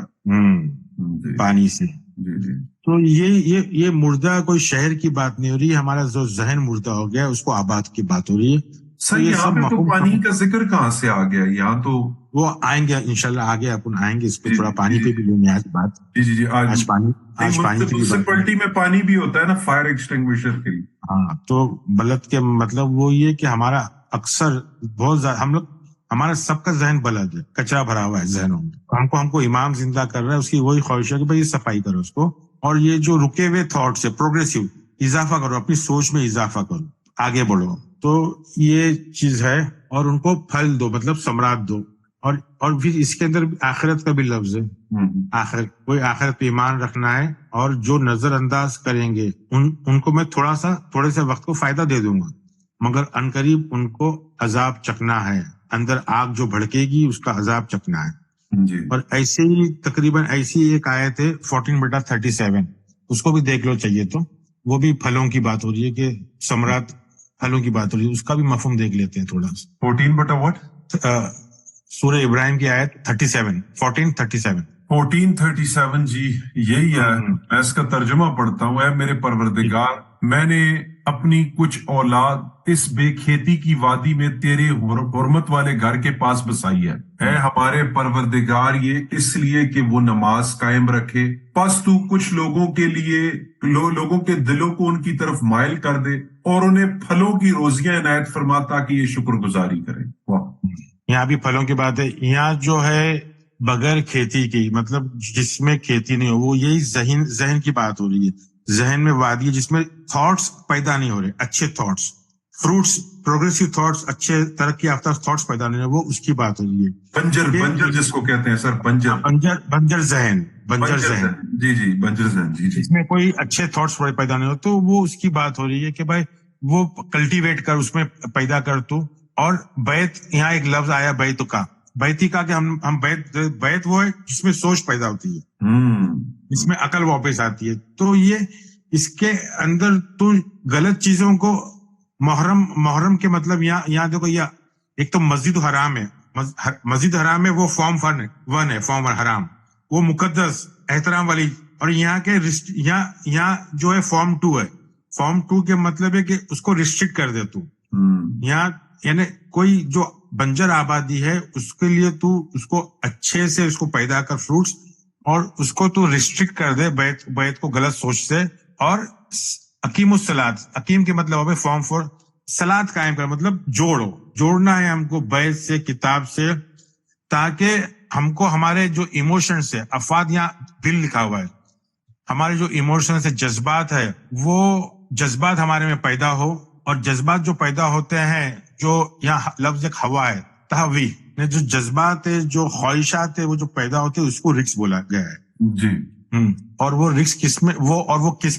Speaker 2: پانی سے.
Speaker 1: جی
Speaker 2: تو یہ مردہ کوئی شہر کی بات نہیں ہو رہی، ہمارا جو ذہن مردہ ہو گیا اس کو آباد کی بات ہو رہی ہے.
Speaker 1: سر یہاں پہ تو پانی کا ذکر کہاں سے آ گیا؟ یہاں تو
Speaker 2: وہ آئیں گے انشاءاللہ، آگے اپن آئیں گے اس پہ، تھوڑا پانی پہ بھی لیں گے آج بات.
Speaker 1: جی
Speaker 2: آج پانی کی
Speaker 1: میونسپلٹی میں پانی بھی ہوتا ہے نا فائر ایکسٹنگوشر کے لیے.
Speaker 2: ہاں. تو بلد کے مطلب وہ یہ کہ ہمارا اکثر بہت زیادہ ہمارا سب کا ذہن بلد ہے، کچرا بھرا ہوا ہے ذہنوں میں. ہم کو امام زندہ کر رہا ہے، اس کی وہی خواہش ہے کہ بھائی صفائی کرو اس کو، اور یہ جو رکے ہوئے تھاٹس ہے پروگریسو، اضافہ کرو، اپنی سوچ میں اضافہ کرو، آگے بڑھو. تو یہ چیز ہے، اور ان کو پھل دو، مطلب ثمرات دو. اور پھر اس کے اندر آخرت کا بھی لفظ ہے. کوئی آخرت پہ ایمان رکھنا ہے، اور جو نظر انداز کریں گے ان کو میں تھوڑے سے وقت کو فائدہ دے دوں گا، مگر عنقریب ان کو عذاب چکنا ہے. اندر آگ جو بھڑکے گی اس کا عذاب چکنا ہے. اور ایسے ہی تقریباً ایسی ایک آیت ہے 14/37، اس کو بھی دیکھ لو چاہیے تو. وہ بھی پھلوں کی بات ہو رہی ہے، کہ ثمرات پھلوں کی بات ہو رہی ہے، اس کا بھی مفہوم دیکھ لیتے ہیں تھوڑا سا.
Speaker 1: 14
Speaker 2: سورہ ابراہیم کی آیت 14:37.
Speaker 1: 14:37 جی یہی ہے. میں اس کا ترجمہ پڑھتا ہوں. اے میرے پروردگار، میں نے اپنی کچھ اولاد اس بے کھیتی کی وادی میں تیرے حرمت والے گھر کے پاس بسائی ہے. اے ہمارے پروردگار، یہ اس لیے کہ وہ نماز قائم رکھے، پس تو کچھ لوگوں کے دلوں کو ان کی طرف مائل کر دے، اور انہیں پھلوں کی روزیاں عنایت فرما تاکہ یہ شکر گزاری کریں.
Speaker 2: یہاں بھی پھلوں کی بات ہے. یہاں جو ہے بغیر کھیتی کی، مطلب جس میں کھیتی نہیں ہو، وہ یہی ذہن کی بات ہو رہی ہے. ذہن میں وادی ہے جس میں تھاٹس پیدا نہیں ہو رہے، اچھے تھاٹس، فروٹس، پروگریسو تھاٹس، اچھے ترقی یافتہ تھاٹس پیدا نہیں ہو، وہ اس کی بات ہو رہی ہے.
Speaker 1: بنجر جس کو کہتے ہیں سر،
Speaker 2: بنجر ذہن.
Speaker 1: جی بنجر ذہن. جی
Speaker 2: اس میں کوئی اچھے تھاٹس پیدا نہیں ہو، تو وہ اس کی بات ہو رہی ہے کہ بھائی وہ کلٹیویٹ کر، اس میں پیدا کر تو. اور بیت، یہاں ایک لفظ آیا بیت کا، بیتی کا، کہ ہم بیت وہ ہے جس میں سوچ پیدا ہوتی ہے، اس میں عقل واپس آتی ہے. تو یہ اس کے اندر تو غلط چیزوں کو محرم کے مطلب یہاں دیکھو، یہ ایک تو مسجد حرام ہے، مسجد حرام ہے، وہ فارم 1 ہے، فارم 1 حرام، وہ مقدس احترام والی. اور یہاں جو ہے فارم 2 ہے. فارم 2 کے مطلب ہے کہ اس کو ریسٹرکٹ کر دے تو. یہاں یعنی کوئی جو بنجر آبادی ہے اس کے لیے تو اس کو اچھے سے اس کو پیدا کر فروٹس، اور اس کو تو ریسٹرکٹ کر دے بیت کو غلط سوچ سے. اور اقیم الصلاۃ، اقیم کے مطلب ہے فارم 4، صلاۃ قائم کر، مطلب جوڑنا ہے ہم کو بیت سے، کتاب سے، تاکہ ہم کو ہمارے جو ایموشنس ہے، افاد، یہاں دل لکھا ہوا ہے، ہمارے جو ایموشنس ہے، جذبات ہے، وہ جذبات ہمارے میں پیدا ہو. اور جذبات جو پیدا ہوتے ہیں، جو یہاں لفظ ایک ہوا ہے، تہوی، جو جذبات ہے، جو خواہشات ہے، وہ جو پیدا ہوتے ہیں، اس کو رکس بولا گیا ہے.
Speaker 1: جی.
Speaker 2: اور وہ رکس کس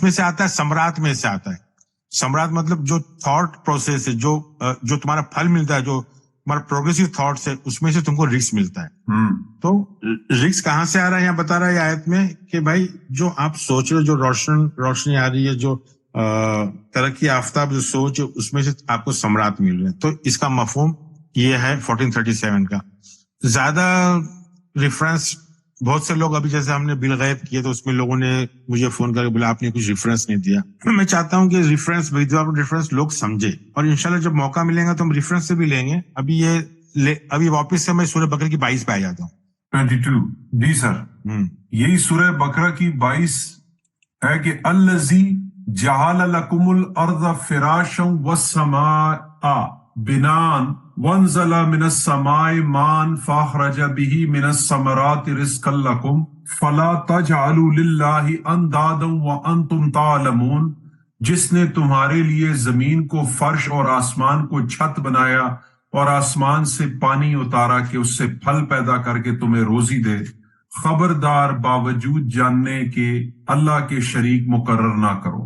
Speaker 2: میں سے آتا ہے؟ ثمرات میں سے آتا ہے. ثمرات مطلب جو تھاٹ پروسیس ہے، جو تمہارا پھل ملتا ہے، جو تمہارا پروگریسو تھاٹس ہے، اس میں سے تم کو رکس ملتا ہے. تو رکس کہاں سے آ رہا ہے؟ یہاں بتا رہا ہے آیت میں کہ بھائی جو آپ سوچ رہے، جو روشنی آ رہی ہے، جو ترقی یافتہ جو سوچ ہے اس میں سے آپ کو ثمرات مل رہے ہیں. تو اس کا مفہوم یہ ہے 1437 کا. زیادہ ریفرنس بہت سے لوگ ابھی جیسے ہم نے بالغیب کیے تو اس میں لوگوں نے مجھے فون کر کے بولا آپ نے کچھ ریفرنس نہیں دیا. میں چاہتا ہوں کہ ریفرنس لوگ سمجھے, اور انشاءاللہ جب موقع ملے گا تو ہم ریفرنس سے بھی لیں گے. ابھی واپس سے میں سورہ بقرہ کی 22 پہ آ جاتا ہوں.
Speaker 1: 22 جی سر, یہی سورہ بقرہ کی 22 ہے کہ الذی جعل لکم الارض فراشا والسماء بناء وانزل من السماء ماء فاخرج به من الثمرات رزقا لكم فلا تجعلوا للہ اندادا وانتم تعلمون. جس نے تمہارے لیے زمین کو فرش اور آسمان کو چھت بنایا اور آسمان سے پانی اتارا کہ اس سے پھل پیدا کر کے تمہیں روزی دے, خبردار باوجود جاننے کے اللہ کے شریک مقرر نہ کرو.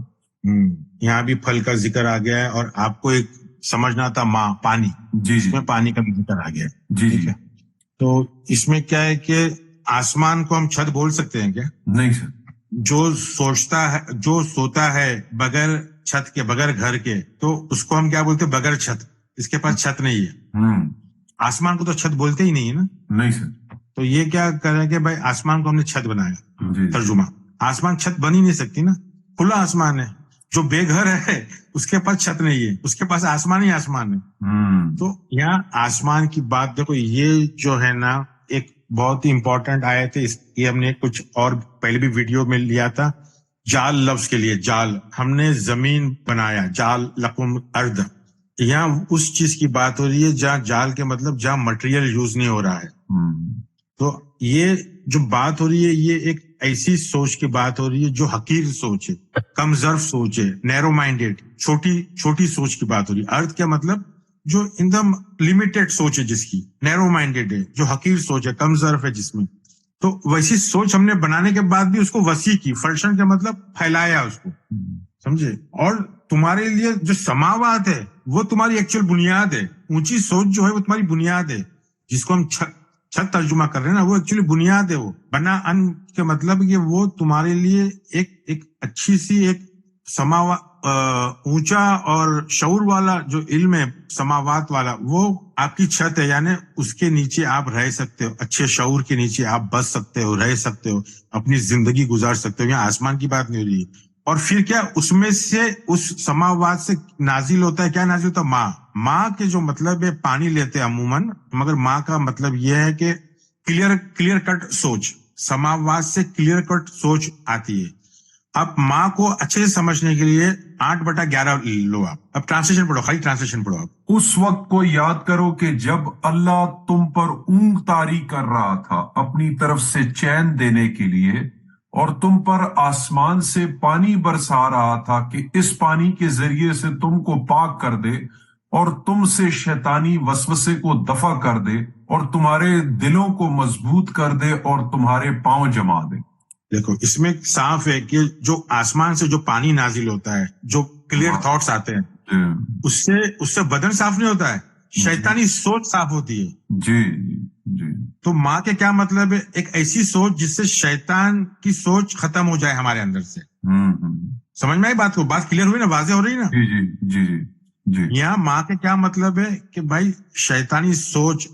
Speaker 2: یہاں بھی پھل کا ذکر آ گیا ہے, اور آپ کو ایک سمجھنا تھا ماں پانی,
Speaker 1: جی
Speaker 2: اس میں پانی کا بھی ذکر آ گیا ہے.
Speaker 1: جی جی.
Speaker 2: تو اس میں کیا ہے کہ آسمان کو ہم چھت بول سکتے ہیں کیا؟
Speaker 1: نہیں سر.
Speaker 2: جو سوتا ہے بغیر چھت کے, بغیر گھر کے, تو اس کو ہم کیا بولتے ہیں؟ بغیر چھت. اس کے پاس چھت نہیں ہے. آسمان کو تو چھت بولتے ہی نہیں ہے نا.
Speaker 1: نہیں سر.
Speaker 2: تو یہ کیا کریں کہ بھائی آسمان کو ہم نے چھت بنایا. ترجمہ, آسمان چھت بن ہی نہیں سکتی نا, کھلا آسمان ہے. جو بے گھر ہے اس کے پاس چھت نہیں ہے, اس کے پاس آسمان ہی آسمان ہے. تو یہاں آسمان کی بات دیکھو, یہ جو ہے نا ایک بہت ہی امپورٹنٹ آیت ہے. یہ ہم نے کچھ اور پہلے بھی ویڈیو میں لیا تھا. جال لفظ کے لیے, جال ہم نے زمین بنایا, جال لکم ارض. یہاں اس چیز کی بات ہو رہی ہے جہاں جال کے مطلب جہاں مٹیریل یوز نہیں ہو رہا ہے. تو یہ جو بات ہو رہی ہے یہ ایک ایسی سوچ کی بات ہو رہی ہے جو حقیر سوچ ہے, کم ظرف سوچ ہے, نیرو مائنڈیڈ, چھوٹی سوچ کی بات ہو رہی ہے. ارتھ کیا مطلب جو ان دا لمیٹڈ سوچ ہے, جس کی نیرو مائنڈیڈ ہے, جو حقیر سوچ ہے, کم ظرف ہے جس میں. تو ویسی سوچ ہم نے بنانے کے بعد بھی اس کو وسیع کی. فرشن کا مطلب پھیلایا اس کو, سمجھے. اور تمہارے لیے جو سماوات ہے وہ تمہاری ایکچوئل بنیاد ہے. اونچی سوچ جو ہے وہ تمہاری بنیاد ہے, جس کو ہم چھت ترجمہ کر رہے ہیں نا, وہ ایکچولی بنیاد ہے. وہ بنا ان کے مطلب کہ وہ تمہارے لیے ایک اچھی سی ایک اونچا اور شعور والا جو علم ہے سماوات والا, وہ آپ کی چھت ہے. یعنی اس کے نیچے آپ رہ سکتے ہو, اچھے شعور کے نیچے آپ بس سکتے ہو, رہ سکتے ہو, اپنی زندگی گزار سکتے ہو. یہاں آسمان کی بات نہیں ہو رہی ہے. اور پھر کیا اس میں سے اس سماوات سے نازل ہوتا ہے, کیا نازل ہوتا ہے؟ ماں کے جو مطلب ہے پانی لیتے ہیں عموماً, مگر ماں کا مطلب یہ ہے کہ کلیئر کٹ سوچ, سماوات سے کلیئر کٹ سوچ آتی ہے. اب ماں کو اچھے سے سمجھنے کے لیے 8/11 لو آپ. اب ٹرانسلیشن پڑھو, خالی ٹرانسلیشن پڑھو آپ.
Speaker 1: اس وقت کو یاد کرو کہ جب اللہ تم پر اونگ طاری کر رہا تھا اپنی طرف سے چین دینے کے لیے, اور تم پر آسمان سے پانی برسا رہا تھا کہ اس پانی کے ذریعے سے تم کو پاک کر دے اور تم سے شیطانی وسوسے کو دفع کر دے اور تمہارے دلوں کو مضبوط کر دے اور تمہارے پاؤں جما دے.
Speaker 2: دیکھو اس میں صاف ہے کہ جو آسمان سے جو پانی نازل ہوتا ہے, جو کلیئر تھاٹس آتے ہیں, اس سے بدن صاف نہیں ہوتا ہے, شیطانی سوچ صاف ہوتی ہے.
Speaker 1: جی جی.
Speaker 2: تو ماں کے کیا مطلب ہے؟ ایک ایسی سوچ جس سے شیطان کی سوچ ختم ہو جائے ہمارے اندر سے. سمجھ میں آئی بات کو؟ بات کلیئر ہوئی نا, واضح ہو رہی نا؟
Speaker 1: جی جی جی جی جی.
Speaker 2: یہاں ماں کے کیا مطلب ہے کہ بھائی شیطانی سوچ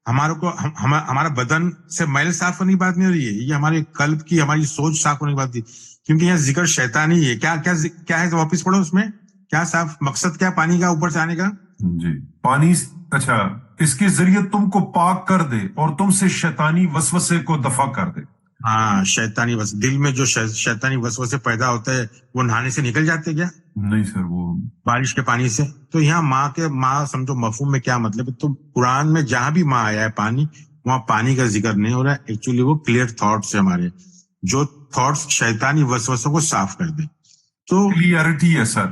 Speaker 2: ہمارا بدن سے میل صاف ہونے کی بات نہیں ہو رہی ہے, یہ ہمارے قلب کی, ہماری سوچ صاف ہونے کی بات تھی. کیونکہ یہاں ذکر شیطانی ہے. کیا ہے واپس پڑھو اس میں, کیا صاف مقصد کیا پانی کا اوپر سے آنے کا؟
Speaker 1: جی پانی, اچھا, اس کے ذریعے تم کو پاک کر دے اور تم سے شیطانی وسوسے کو دفع کر دے.
Speaker 2: ہاں, شیطانی دل میں جو شیطانی وسوسے پیدا ہوتے ہیں وہ نہانے سے نکل جاتے کیا؟
Speaker 1: نہیں سر, وہ
Speaker 2: بارش کے پانی سے. تو یہاں ماں سمجھو مفہوم میں کیا مطلب ہے. تو قرآن میں جہاں بھی ماں آیا ہے پانی, وہاں پانی کا ذکر نہیں ہو رہا ہے. ایکچولی وہ کلیئر تھاٹس ہے ہمارے, جو تھاٹس شیطانی وسوسوں کو صاف کر دے. تو
Speaker 1: کلیئرٹی ہے سر.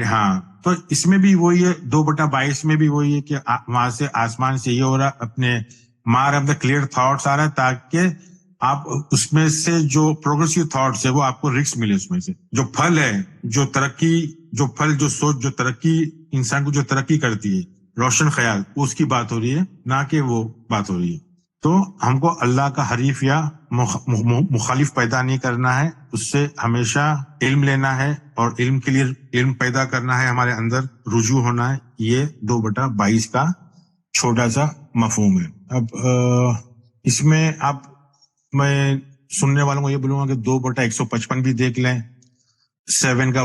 Speaker 2: ہاں, تو اس میں بھی وہی ہے, 2/22 میں بھی وہی ہے کہ وہاں سے آسمان سے یہ ہو رہا, اپنے مار آف دا کلیئر تھاٹس آ رہا ہے تاکہ آپ اس میں سے جو پروگریسو تھاٹس ہے وہ آپ کو رسک ملے. اس میں سے جو پھل ہے, جو سوچ, جو ترقی, انسان کو جو ترقی کرتی ہے, روشن خیال, اس کی بات ہو رہی ہے, نہ کہ وہ بات ہو رہی ہے. تو ہم کو اللہ کا حریف یا مخالف پیدا نہیں کرنا ہے، اس سے ہمیشہ علم لینا ہے اور علم کے لیے علم پیدا کرنا ہے، ہمارے اندر رجوع ہونا ہے. یہ 2/22 کا چھوٹا سا مفہوم ہے. اب اس میں میں سننے والوں کو یہ بولوں گا کہ 2/155 بھی دیکھ لیں، 7 کا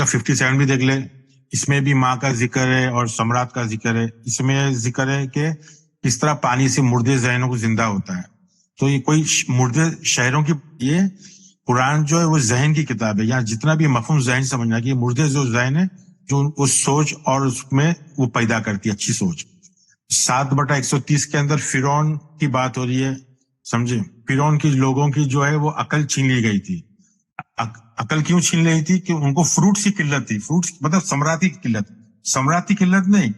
Speaker 2: 57 بھی دیکھ لیں. اس میں بھی ماں کا ذکر ہے اور سمراٹ کا ذکر ہے. اس میں ذکر ہے کہ کس طرح پانی سے مردے ذہنوں کو زندہ ہوتا ہے. تو یہ کوئی مردے شہروں کی، یہ قرآن جو ہے وہ ذہن کی کتاب ہے. یہاں جتنا بھی مفہوم ذہن سمجھنا کہ یہ مردے جو ذہن ہے جو اس سوچ اور اس میں وہ پیدا کرتی ہے اچھی سوچ. 7/130 کے اندر فرعون کی بات ہو رہی ہے، سمجھے. فرعون کی لوگوں کی جو ہے وہ عقل چھین لی گئی تھی. عقل کیوں چھین لی تھی؟ کہ ان کو فروٹس کی قلت تھی. فروٹس مطلب ثمراتی قلت، ثمراتی قلت نہیں،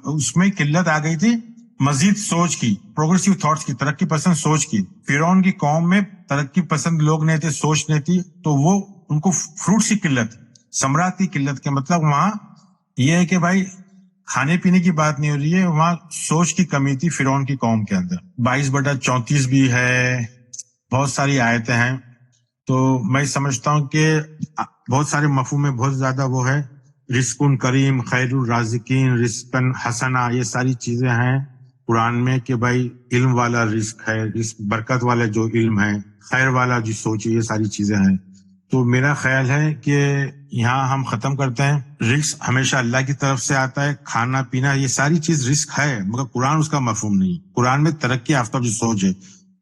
Speaker 2: اس میں قلت آ گئی تھی مزید سوچ کی، پروگریسو تھاٹس کی، ترقی پسند سوچ کی. فرعون کی قوم میں ترقی پسند لوگ نہیں تھے، سوچ نہیں تھی، تو وہ ان کو فروٹس کی قلت، ثمراتی قلت کے مطلب وہاں یہ ہے کہ بھائی کھانے پینے کی بات نہیں ہو رہی ہے، وہاں سوچ کی کمی تھی فرعون کی قوم کے اندر. 22/34 بھی ہے، بہت ساری آیتیں ہیں. تو میں سمجھتا ہوں کہ بہت سارے مفہوم میں بہت زیادہ وہ ہے. رزق کریم، خیر الرازقین، رزق حسنا، یہ ساری چیزیں ہیں قرآن میں کہ بھائی علم والا رزق ہے، رزق برکت والا جو علم ہے، خیر والا جو سوچ ہے، یہ ساری چیزیں ہیں. تو میرا خیال ہے کہ یہاں ہم ختم کرتے ہیں. رزق ہمیشہ اللہ کی طرف سے آتا ہے، کھانا پینا یہ ساری چیز رزق ہے، مگر قرآن اس کا مفہوم نہیں. قرآن میں ترقی یافتہ جو سوچ ہے،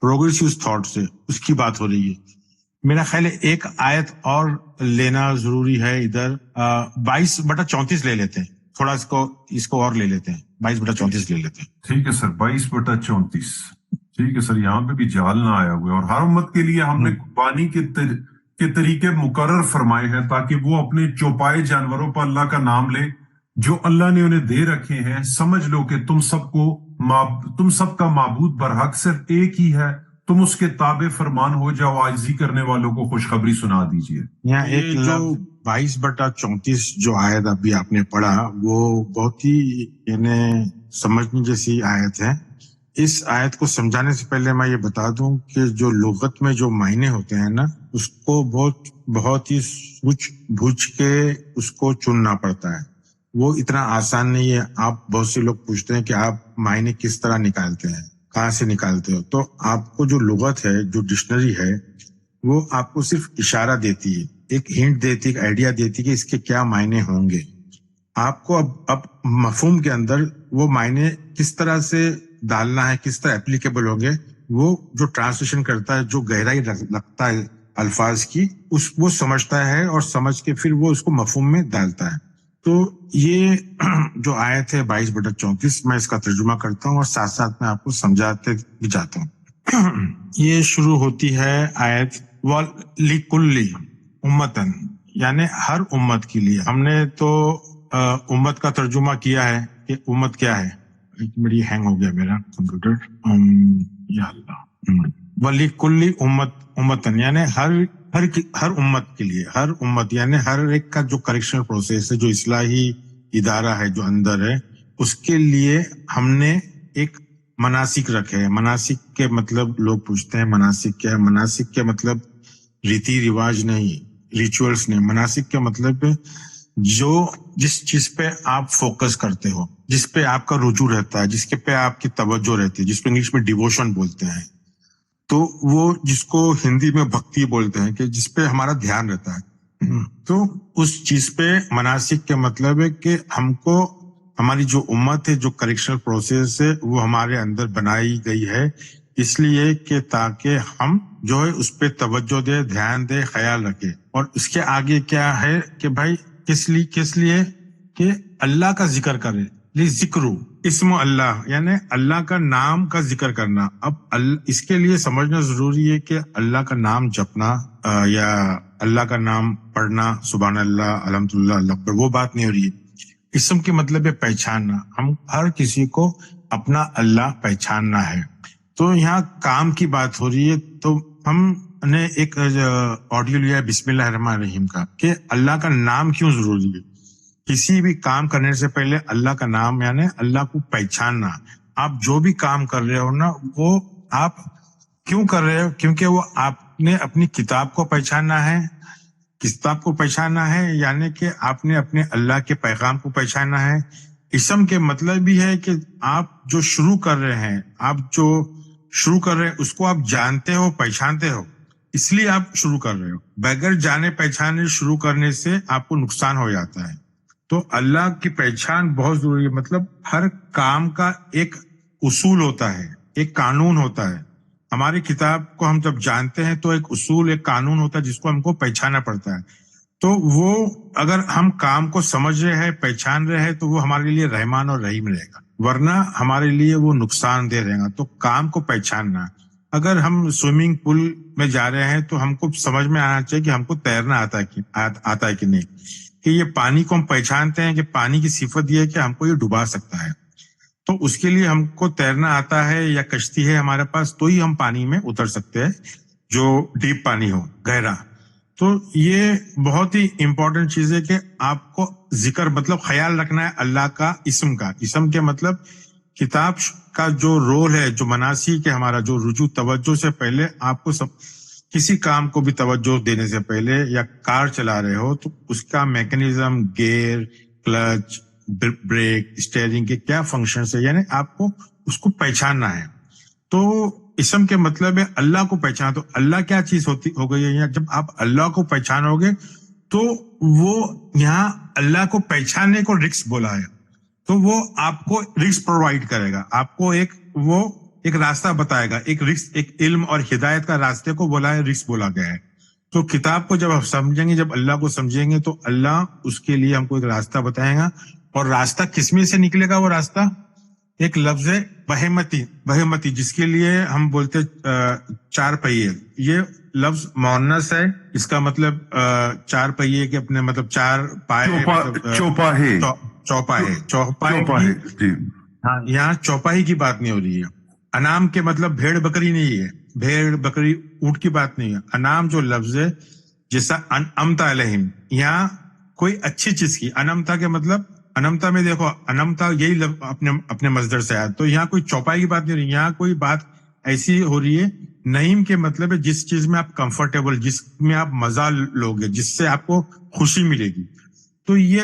Speaker 2: پروگریسو تھاٹ سے، اس کی بات ہو رہی ہے. میرا خیال ہے ایک آیت اور لینا ضروری ہے ادھر. 22/34 لے لیتے ہیں، تھوڑا اس کو اور لے لیتے ہیں. 22/34 لے لیتے ہیں.
Speaker 1: ٹھیک ہے سر. 22/34. ٹھیک ہے سر. یہاں پہ بھی جال نہ آیا ہوا ہے، اور ہر امت کے لیے ہم نے قربانی کے طریقے مقرر فرمائے ہیں تاکہ وہ اپنے چوپائے جانوروں پر اللہ کا نام لے جو اللہ نے انہیں دے رکھے ہیں. سمجھ لو کہ تم سب کا معبود برحق صرف ایک ہی ہے، تم اس کے تابع فرمان ہو جاؤ، عاجزی کرنے والوں کو خوشخبری سنا دیجیے.
Speaker 2: یہاں ایک جو 22/34 جو آیت ابھی آپ نے پڑھا وہ بہت ہی یعنی سمجھنے جیسی آیت ہے. اس آیت کو سمجھانے سے پہلے میں یہ بتا دوں کہ جو لغت میں جو معنی ہوتے ہیں نا، اس کو بہت ہی سوچ بوجھ کے اس کو چننا پڑتا ہے. وہ اتنا آسان نہیں ہے. آپ بہت سے لوگ پوچھتے ہیں کہ آپ معنی کس طرح نکالتے ہیں، کہاں سے نکالتے ہو؟ تو آپ کو جو لغت ہے، جو ڈکشنری ہے، وہ آپ کو صرف اشارہ دیتی ہے، ایک ہنٹ دیتی ہے، ایک آئیڈیا دیتی ہے کہ اس کے کیا معنی ہوں گے. آپ کو اب مفہوم کے اندر وہ معنی کس طرح سے ڈالنا ہے، کس طرح اپلیکیبل ہوں گے، وہ جو ٹرانسلیشن کرتا ہے، جو گہرائی لگتا ہے الفاظ کی، وہ سمجھتا ہے اور سمجھ کے پھر وہ اس کو مفہوم میں ڈالتا ہے. تو یہ جو آیت ہے 22/34، میں اس کا ترجمہ کرتا ہوں اور ساتھ ساتھ میں آپ کو سمجھاتے بھی جاتا ہوں. یہ شروع ہوتی ہے آیت وَلِكُلِّ أُمَّةً، یعنی ہر امت کے لیے. ہم نے تو امت کا ترجمہ کیا ہے کہ امت کیا ہے. ایک منٹ، ہینگ ہو گیا میرا کمپیوٹر. یا اللہ. وَلِكُلِّ أُمَّةً یعنی ہر امت کے لیے، ہر امت یعنی ہر ایک کا جو کریکشنل پروسیس ہے، جو اصلاحی ادارہ ہے جو اندر ہے، اس کے لیے ہم نے ایک مناسک رکھے ہیں. مناسک کے مطلب لوگ پوچھتے ہیں مناسک کیا ہے. مناسک کے مطلب ریتی رواج نہیں، ریچولز نہیں. مناسک کے مطلب جس چیز پہ آپ فوکس کرتے ہو، جس پہ آپ کا رجوع رہتا ہے، جس کے پہ آپ کی توجہ رہتی ہے، جس پہ انگلش میں ڈیووشن بولتے ہیں، تو وہ جس کو ہندی میں بھکتی بولتے ہیں، کہ جس پہ ہمارا دھیان رہتا ہے. تو اس چیز پہ مناسک کے مطلب ہے کہ ہم کو ہماری جو امت ہے، جو کریکشنل پروسیس ہے، وہ ہمارے اندر بنائی گئی ہے اس لیے کہ تاکہ ہم جو ہے اس پہ توجہ دے، دھیان دے، خیال رکھے. اور اس کے آگے کیا ہے کہ بھائی کس لیے کہ اللہ کا ذکر کرے. ذکر اسم اللہ یعنی اللہ کا نام کا ذکر کرنا. اب اس کے لیے سمجھنا ضروری ہے کہ اللہ کا نام جپنا یا اللہ کا نام پڑھنا، سبحان اللہ، الحمدللہ، اللہ اکبر، وہ بات نہیں ہو رہی ہے. اسم کے مطلب ہے پہچاننا. ہم ہر کسی کو اپنا اللہ پہچاننا ہے. تو یہاں کام کی بات ہو رہی ہے. تو ہم نے ایک آڈیو لیا ہے بسم اللہ الرحمن الرحیم کا، کہ اللہ کا نام کیوں ضروری ہے. کسی بھی کام کرنے سے پہلے اللہ کا نام یعنی اللہ کو پہچاننا. آپ جو بھی کام کر رہے ہو نا وہ آپ کیوں کر رہے ہو؟ کیونکہ وہ آپ نے اپنی کتاب کو پہچاننا ہے، کتاب کو پہچاننا ہے، یعنی کہ آپ نے اپنے اللہ کے پیغام کو پہچاننا ہے. اسم کے مطلب بھی ہے کہ آپ جو شروع کر رہے ہیں، آپ جو شروع کر رہے ہیں اس کو آپ جانتے ہو، پہچانتے ہو، اس لیے آپ شروع کر رہے ہو. بغیر جانے پہچانے شروع کرنے سے آپ کو نقصان ہو جاتا ہے. تو اللہ کی پہچان بہت ضروری ہے. مطلب ہر کام کا ایک اصول ہوتا ہے، ایک قانون ہوتا ہے. ہماری کتاب کو ہم جب جانتے ہیں تو ایک اصول، ایک قانون ہوتا ہے جس کو ہم کو پہچانا پڑتا ہے. تو وہ اگر ہم کام کو سمجھ رہے ہیں، پہچان رہے ہیں، تو وہ ہمارے لیے رحمان اور رحیم رہے گا، ورنہ ہمارے لیے وہ نقصان دہ رہے گا. تو کام کو پہچاننا. اگر ہم سوئمنگ پول میں جا رہے ہیں تو ہم کو سمجھ میں آنا چاہیے کہ ہم کو تیرنا آتا ہے کہ نہیں. کہ یہ پانی کو ہم پہچانتے ہیں کہ پانی کی صفت یہ ہے کہ ہم کو یہ ڈبا سکتا ہے. تو اس کے لیے ہم کو تیرنا آتا ہے یا کشتی ہے ہمارے پاس تو ہی ہم پانی میں اتر سکتے ہیں، جو ڈیپ پانی ہو، گہرا. تو یہ بہت ہی امپورٹنٹ چیز ہے کہ آپ کو ذکر مطلب خیال رکھنا ہے اللہ کا اسم کا. اسم کے مطلب کتاب کا جو رول ہے، جو مناسک ہے ہمارا، جو رجوع توجہ سے پہلے آپ کو کسی کام کو بھی توجہ دینے سے پہلے، یا کار چلا رہے ہو تو اس کا mechanism, gear, clutch, brake, steering کے کیا فنکشنز ہے، یعنی آپ کو اس کو پہچاننا ہے. تو اسم کے مطلب ہے اللہ کو پہچانا. تو اللہ کیا چیز ہو گئی ہے؟ جب آپ اللہ کو پہچانو گے تو وہ یہاں اللہ کو پہچاننے کو رزق بولا ہے. تو وہ آپ کو رزق پرووائڈ کرے گا، آپ کو ایک راستہ بتائے گا. ایک رزق، ایک علم اور ہدایت کا راستے کو بولا ہے، رزق بولا گیا ہے. تو کتاب کو جب آپ سمجھیں گے، جب اللہ کو سمجھیں گے تو اللہ اس کے لیے ہم کو ایک راستہ بتائے گا. اور راستہ کس میں سے نکلے گا؟ وہ راستہ ایک لفظ ہے بہیمتی، جس کے لیے ہم بولتے چار پہیے. یہ لفظ مؤنث ہے، اس کا مطلب چار پہیے کے اپنے مطلب چار پائے،
Speaker 1: چوپاہے.
Speaker 2: چوپاہے.
Speaker 1: جی
Speaker 2: ہاں، یہاں چوپاہی کی بات نہیں ہو رہی ہے. انعام کے مطلب بھیڑ بکری نہیں ہے، بھیڑ بکری اونٹ کی بات نہیں ہے. انعام جو لفظ ہے، جیسا انعمتا علیہم، یہاں کوئی اچھی چیز کی. انعمتا کے مطلب، انمتا میں دیکھو، انمتا یہی اپنے مصدر سے آیا. تو یہاں کوئی چوپائی کی بات نہیں ہو رہی، یہاں کوئی بات ایسی ہو رہی ہے. نعیم کے مطلب ہے جس چیز میں آپ کمفرٹیبل، جس میں آپ مزہ لوگے، جس سے آپ کو خوشی ملے گی. تو یہ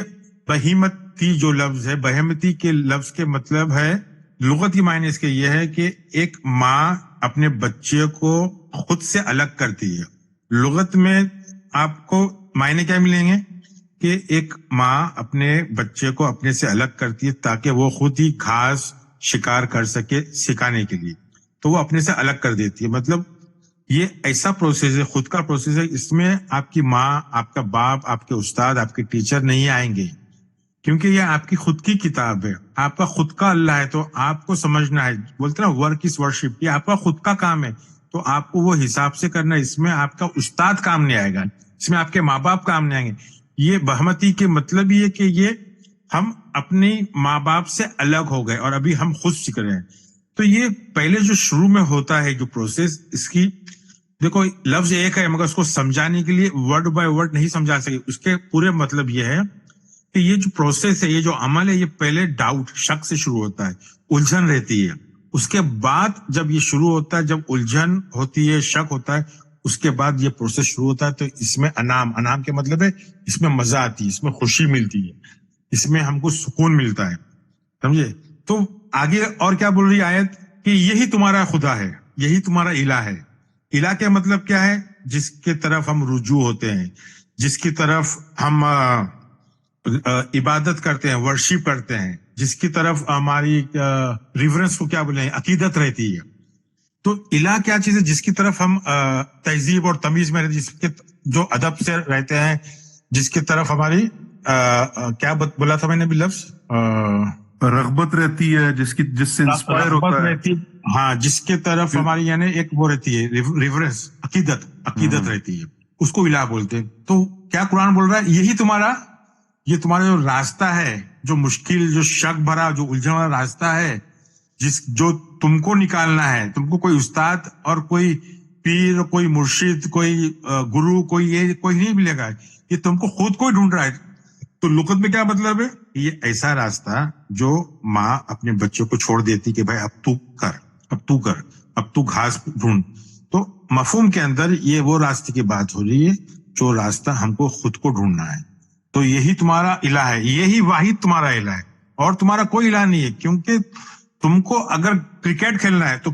Speaker 2: بہیمتی جو لفظ ہے، بہیمتی کے لفظ کے مطلب ہے، لغتی معنی اس کے یہ ہے کہ ایک ماں اپنے بچے کو خود سے الگ کرتی ہے. لغت میں آپ کو معنی کیا ملیں گے؟ کہ ایک ماں اپنے بچے کو اپنے سے الگ کرتی ہے تاکہ وہ خود ہی گھاس شکار کر سکے سکھانے کے لیے. تو وہ اپنے سے الگ کر دیتی ہے. مطلب یہ ایسا پروسیس ہے، خود کا پروسیس ہے. اس میں آپ کی ماں، آپ کا باپ، آپ کے استاد، آپ کے ٹیچر نہیں آئیں گے، کیونکہ یہ آپ کی خود کی کتاب ہے، آپ کا خود کا اللہ ہے. تو آپ کو سمجھنا ہے، بولتے نا ورک از ورشپ، یہ آپ کا خود کا کام ہے. تو آپ کو وہ حساب سے کرنا ہے. اس میں آپ کا استاد کام نہیں آئے گا، اس میں آپ کے ماں باپ کام نہیں آئیں گے. یہ بہمتی کے مطلب یہ کہ یہ ہم اپنے ماں باپ سے الگ ہو گئے اور ابھی ہم خود سیکھ رہے ہیں. تو یہ پہلے جو شروع میں ہوتا ہے جو پروسیس، اس کی دیکھو لفظ ایک ہے مگر اس کو سمجھانے کے لیے ورڈ بائی ورڈ نہیں سمجھا سکے. اس کے پورے مطلب یہ ہے کہ یہ جو پروسیس ہے، یہ جو عمل ہے، یہ پہلے ڈاؤٹ، شک سے شروع ہوتا ہے، الجھن رہتی ہے. اس کے بعد جب یہ شروع ہوتا ہے، جب الجھن ہوتی ہے، شک ہوتا ہے، اس کے بعد یہ پروسیس شروع ہوتا ہے. تو اس میں انعام کے مطلب ہے اس میں مزہ آتی ہے، اس میں خوشی ملتی ہے، اس میں ہم کو سکون ملتا ہے. سمجھے؟ تو آگے اور کیا بول رہی آیت کہ یہی تمہارا خدا ہے، یہی تمہارا الہ ہے. الہ کا مطلب کیا ہے؟ جس کی طرف ہم رجوع ہوتے ہیں، جس کی طرف ہم عبادت کرتے ہیں، ورشپ کرتے ہیں، جس کی طرف ہماری ریورنس کو کیا بولیں، عقیدت رہتی ہے. تو الہ کیا چیز ہے؟ جس کی طرف ہم تہذیب اور تمیز میں رہتے، جس کے جو ادب سے رہتے ہیں، جس کی طرف ہماری کیا بولا تھا میں نے بھی لفظ،
Speaker 1: رغبت رہتی ہے، جس سے انسپائر ہوتا ہے.
Speaker 2: ہاں، جس کے طرف ہماری یعنی ایک وہ رہتی ہے ریورنس، عقیدت رہتی ہے، اس کو الہ بولتے ہیں. تو کیا قرآن بول رہا ہے؟ یہی تمہارا جو راستہ ہے، جو مشکل، جو شک بھرا، جو الجھن والا راستہ ہے، جو تم کو نکالنا ہے. تم کو کوئی استاد اور کوئی پیر، کوئی مرشد، کوئی گرو، کوئی نہیں ملے گا. یہ تم کو خود کو ڈھونڈ رہا ہے. تو لغت میں کیا مطلب ہے؟ یہ ایسا راستہ جو ماں اپنے بچوں کو چھوڑ دیتی کہ بھائی اب تو گھاس ڈھونڈ. تو مفہوم کے اندر یہ وہ راستے کی بات ہو رہی ہے جو راستہ ہم کو خود کو ڈھونڈنا ہے. تو یہی تمہارا الہ ہے, یہی واحد تمہارا الہ ہے, اور تمہارا کوئی الہ نہیں ہے. کیونکہ تم کو اگر کرکٹ کھیلنا ہے تو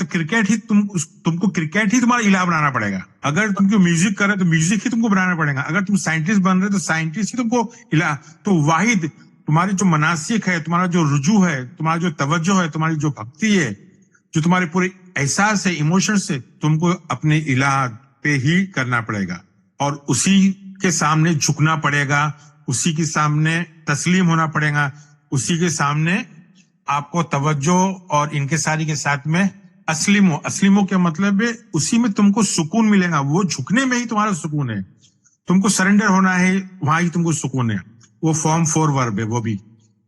Speaker 2: کرکٹ ہی تم کو کرکٹ ہی تمہارا الہ بنانا پڑے گا. اگر تم کو میوزک کر رہے تو میوزک ہی تم کو بنانا پڑے گا. اگر تم سائنٹسٹ بن رہے تو سائنٹسٹ ہی تم کو الہ. تو واحد تمہاری جو مناسک ہے, تمہارا جو رجوع ہے, تمہارا جو توجہ ہے, تمہاری جو بھکتی ہے, جو تمہارے پورے احساس ہے, ایموشن سے, تم کو اپنے الہ پہ ہی کرنا پڑے گا, اور اسی کے سامنے جھکنا پڑے گا, اسی کے سامنے تسلیم ہونا پڑے گا, اسی کے سامنے آپ کو توجہ اور انکساری کے ساتھ میں اسلمو کے مطلب ہے اسی میں تم کو سکون ملے گا. وہ جھکنے میں ہی تمہارا سکون ہے. تم کو سرنڈر ہونا ہے, وہاں ہی تم کو سکون ہے. وہ فارم 4 ورب ہے وہ بھی.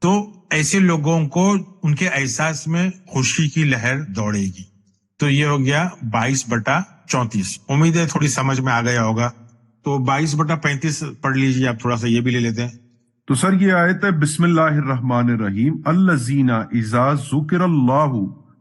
Speaker 2: تو ایسے لوگوں کو ان کے احساس میں خوشی کی لہر دوڑے گی. تو یہ ہو گیا 22/34. امید ہے تھوڑی سمجھ میں آ گیا ہوگا. تو 22/35 پڑھ لیجیے آپ, تھوڑا سا یہ بھی لے لیتے ہیں.
Speaker 1: تو سر یہ آیت ہے بسم اللہ الرحمن الرحیم. الذین اذا ذکر اللہ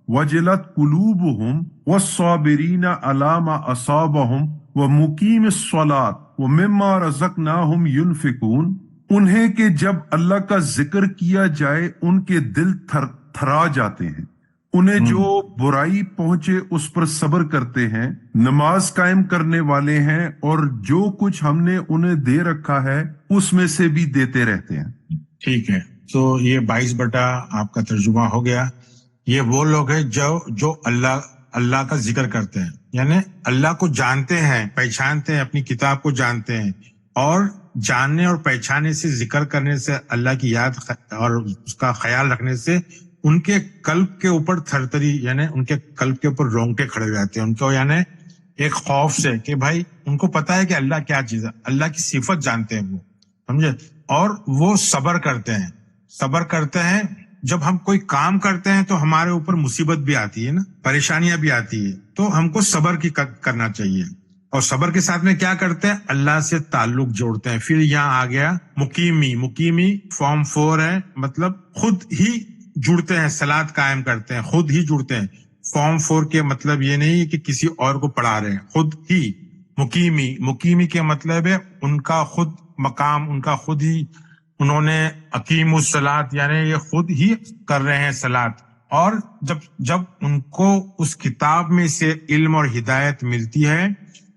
Speaker 1: وجلت قلوبہم والصابرین علی ما اصابہم ومقیم الصلاۃ ومما رزقناہم ینفقون. انہیں کہ جب اللہ کا ذکر کیا جائے ان کے دل تھرا جاتے ہیں, انہیں جو برائی پہنچے اس پر صبر کرتے ہیں, نماز قائم کرنے والے ہیں, اور جو کچھ ہم نے انہیں دے رکھا ہے اس میں سے بھی دیتے رہتے ہیں.
Speaker 2: ٹھیک ہے. تو یہ 22 آپ کا ترجمہ ہو گیا. یہ وہ لوگ ہیں جو اللہ کا ذکر کرتے ہیں, یعنی اللہ کو جانتے ہیں, پہچانتے ہیں, اپنی کتاب کو جانتے ہیں, اور جاننے اور پہچانے سے, ذکر کرنے سے, اللہ کی یاد اور اس کا خیال رکھنے سے ان کے قلب کے اوپر تھرتری, یعنی ان کے قلب کے اوپر رونگٹے کھڑے ہو جاتے ہیں. ان کو یعنی ایک خوف سے کہ بھائی ان کو پتا ہے کہ اللہ کیا چیز ہے, اللہ کی صفت جانتے ہیں وہ, سمجھے, اور وہ صبر کرتے ہیں. جب ہم کوئی کام کرتے ہیں تو ہمارے اوپر مصیبت بھی آتی ہے نا, پریشانیاں بھی آتی ہے, تو ہم کو صبر کی کرنا چاہیے. اور صبر کے ساتھ میں کیا کرتے ہیں, اللہ سے تعلق جوڑتے ہیں. پھر یہاں آ گیا مقیمی فارم 4 ہے, مطلب خود ہی جڑتے ہیں, صلاۃ قائم کرتے ہیں, خود ہی جڑتے ہیں. فارم 4 کے مطلب یہ نہیں کہ کسی اور کو پڑھا رہے ہیں, خود ہی. مقیمی کے مطلب ہے ان کا خود مقام, ان کا خود ہی, انہوں نے اقیم الصلاۃ, یعنی یہ خود ہی کر رہے ہیں صلاۃ. اور جب ان کو اس کتاب میں سے علم اور ہدایت ملتی ہے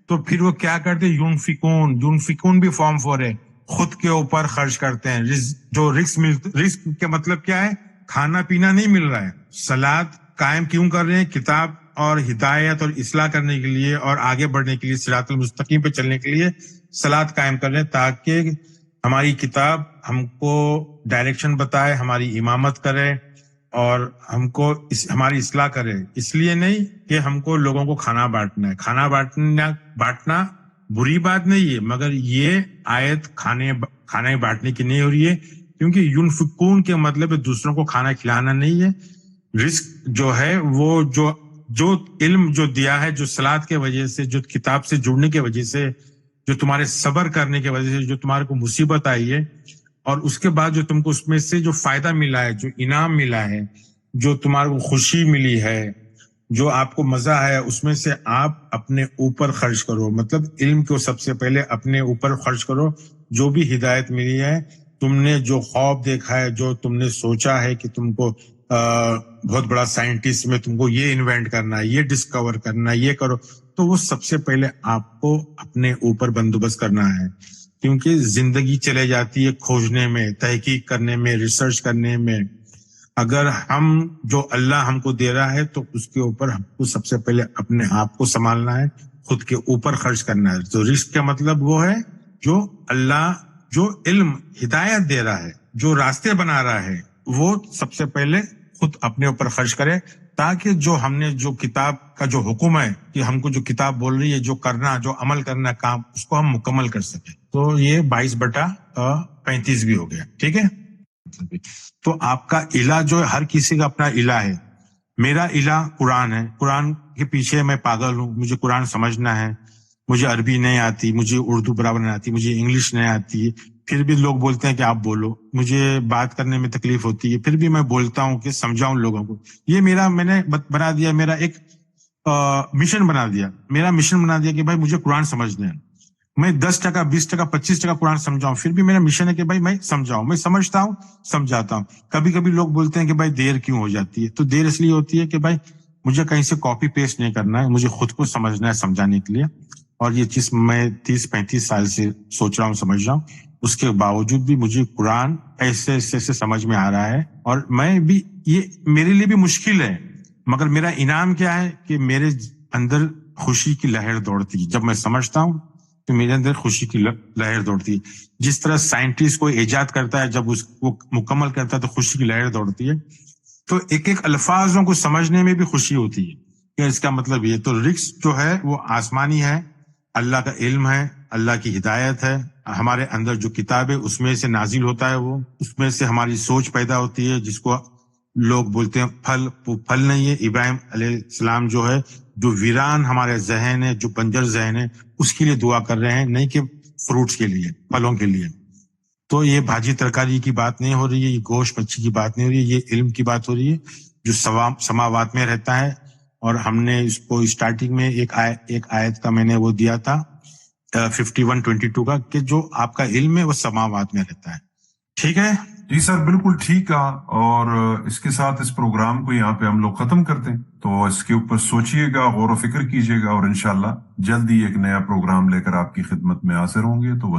Speaker 2: تو پھر وہ کیا کرتے ہیں, یونفقون بھی فارم 4 ہے, خود کے اوپر خرچ کرتے ہیں. جو رزق کے مطلب کیا ہے, کھانا پینا نہیں مل رہا ہے. صلاۃ قائم کیوں کر رہے ہیں, کتاب اور ہدایت اور اصلاح کرنے کے لیے, اور آگے بڑھنے کے لیے, صراط المستقیم پہ چلنے کے لیے صلاۃ قائم کر رہے ہیں, تاکہ ہماری کتاب ہم کو ڈائریکشن بتائے, ہماری امامت کرے, اور ہم کو ہماری اصلاح کرے. اس لیے نہیں کہ ہم کو لوگوں کو کھانا بانٹنا ہے. کھانا بانٹنا بری بات نہیں ہے, مگر یہ آیت کھانے بانٹنے کی نہیں ہو رہی ہے, کیونکہ ینفقون کے مطلب دوسروں کو کھانا کھلانا نہیں ہے. رزق جو ہے وہ جو علم جو دیا ہے, جو صلاۃ کے وجہ سے, جو کتاب سے جڑنے کی وجہ سے, جو تمہارے صبر کرنے کی وجہ سے جو تمہارے کو مصیبت آئی ہے, اور اس کے بعد جو تم کو اس میں سے جو فائدہ ملا ہے, جو انعام ملا ہے, جو تمہارے کو خوشی ملی ہے, جو آپ کو مزہ ہے, اس میں سے آپ اپنے اوپر خرچ کرو. مطلب علم کو سب سے پہلے اپنے اوپر خرچ کرو. جو بھی ہدایت ملی ہے, تم نے جو خواب دیکھا ہے, جو تم نے سوچا ہے کہ تم کو بہت بڑا سائنٹسٹ میں تم کو یہ انوینٹ کرنا ہے, یہ ڈسکور کرنا ہے, یہ کرو, تو وہ سب سے پہلے آپ کو اپنے اوپر بندوبست کرنا ہے. کیونکہ زندگی چلے جاتی ہے کھوجنے میں, تحقیق کرنے میں, ریسرچ کرنے میں. اگر ہم جو اللہ ہم کو دے رہا ہے تو اس کے اوپر ہم کو سب سے پہلے اپنے آپ کو سنبھالنا ہے, خود کے اوپر خرچ کرنا ہے. تو رزق کا مطلب وہ ہے جو اللہ جو علم ہدایت دے رہا ہے, جو راستے بنا رہا ہے, وہ سب سے پہلے خود اپنے اوپر خرچ کرے, تاکہ جو ہم نے جو کتاب کا جو حکم ہے کہ ہم کو جو کتاب بول رہی ہے, جو کرنا, جو عمل کرنا کام, اس کو ہم مکمل کر سکیں. تو یہ 22/35 بھی ہو گیا. ٹھیک ہے. تو آپ کا الہ جو ہے, ہر کسی کا اپنا الہ ہے. میرا الہ قرآن ہے, قرآن کے پیچھے میں پاگل ہوں, مجھے قرآن سمجھنا ہے, مجھے عربی نہیں آتی, مجھے اردو برابر نہیں آتی, مجھے انگلش نہیں آتی, پھر بھی لوگ بولتے ہیں کہ آپ بولو. مجھے بات کرنے میں تکلیف ہوتی ہے, پھر بھی میں بولتا ہوں کہ سمجھاؤں لوگوں کو. یہ میں نے بنا دیا, میرا ایک مشن بنا دیا, کہ بھائی مجھے قرآن سمجھنا ہے. میں 10%, 20%, 25% قرآن سمجھاؤں, پھر بھی میرا مشن ہے کہ بھائی میں سمجھاؤں. میں سمجھتا ہوں, سمجھاتا ہوں. کبھی کبھی لوگ بولتے ہیں کہ بھائی دیر کیوں ہو جاتی ہے, تو دیر اس لیے ہوتی ہے کہ بھائی مجھے کہیں سے کاپی پیسٹ نہیں کرنا ہے, مجھے خود کو سمجھنا ہے سمجھانے کے لیے. اور یہ چیز میں 30-35 سال سے سوچ رہا ہوں, سمجھ رہا ہوں. اس کے باوجود بھی مجھے قرآن ایسے سمجھ میں آ رہا ہے. اور میں بھی, یہ میرے لیے بھی مشکل ہے, مگر میرا انعام کیا ہے کہ میرے اندر خوشی کی لہر دوڑتی ہے. جب میں سمجھتا ہوں تو میرے اندر خوشی کی لہر دوڑتی ہے. جس طرح سائنٹسٹ کوئی ایجاد کرتا ہے, جب اس کو مکمل کرتا ہے تو خوشی کی لہر دوڑتی ہے. تو ایک ایک الفاظوں کو سمجھنے میں بھی خوشی ہوتی ہے کہ اس کا مطلب یہ. تو رزق جو ہے وہ آسمانی ہے, اللہ کا علم ہے, اللہ کی ہدایت ہے. ہمارے اندر جو کتاب ہے اس میں سے نازل ہوتا ہے, وہ اس میں سے ہماری سوچ پیدا ہوتی ہے, جس کو لوگ بولتے ہیں پھل. وہ پھل نہیں ہے. ابراہیم علیہ السلام جو ہے, جو ویران ہمارے ذہن ہے, جو بنجر ذہن ہے, اس کے لیے دعا کر رہے ہیں, نہیں کہ فروٹس کے لیے, پھلوں کے لیے. تو یہ بھاجی ترکاری کی بات نہیں ہو رہی ہے, یہ گوشت مچھی کی بات نہیں ہو رہی ہے, یہ علم کی بات ہو رہی ہے جو سماوات میں رہتا ہے. اور ہم نے اس کو اسٹارٹنگ میں ایک آیت کا میں نے وہ دیا تھا 51:22 کا, کہ جو آپ کا علم ہے وہ سماوات میں رہتا ہے. ٹھیک ہے
Speaker 1: جی سر, بالکل ٹھیک ہے. اور اس کے ساتھ اس پروگرام کو یہاں پہ ہم لوگ ختم کرتے ہیں. تو اس کے اوپر سوچئے گا, غور و فکر کیجئے گا, اور انشاءاللہ جلدی ایک نیا پروگرام لے کر آپ کی خدمت میں حاضر ہوں گے. تو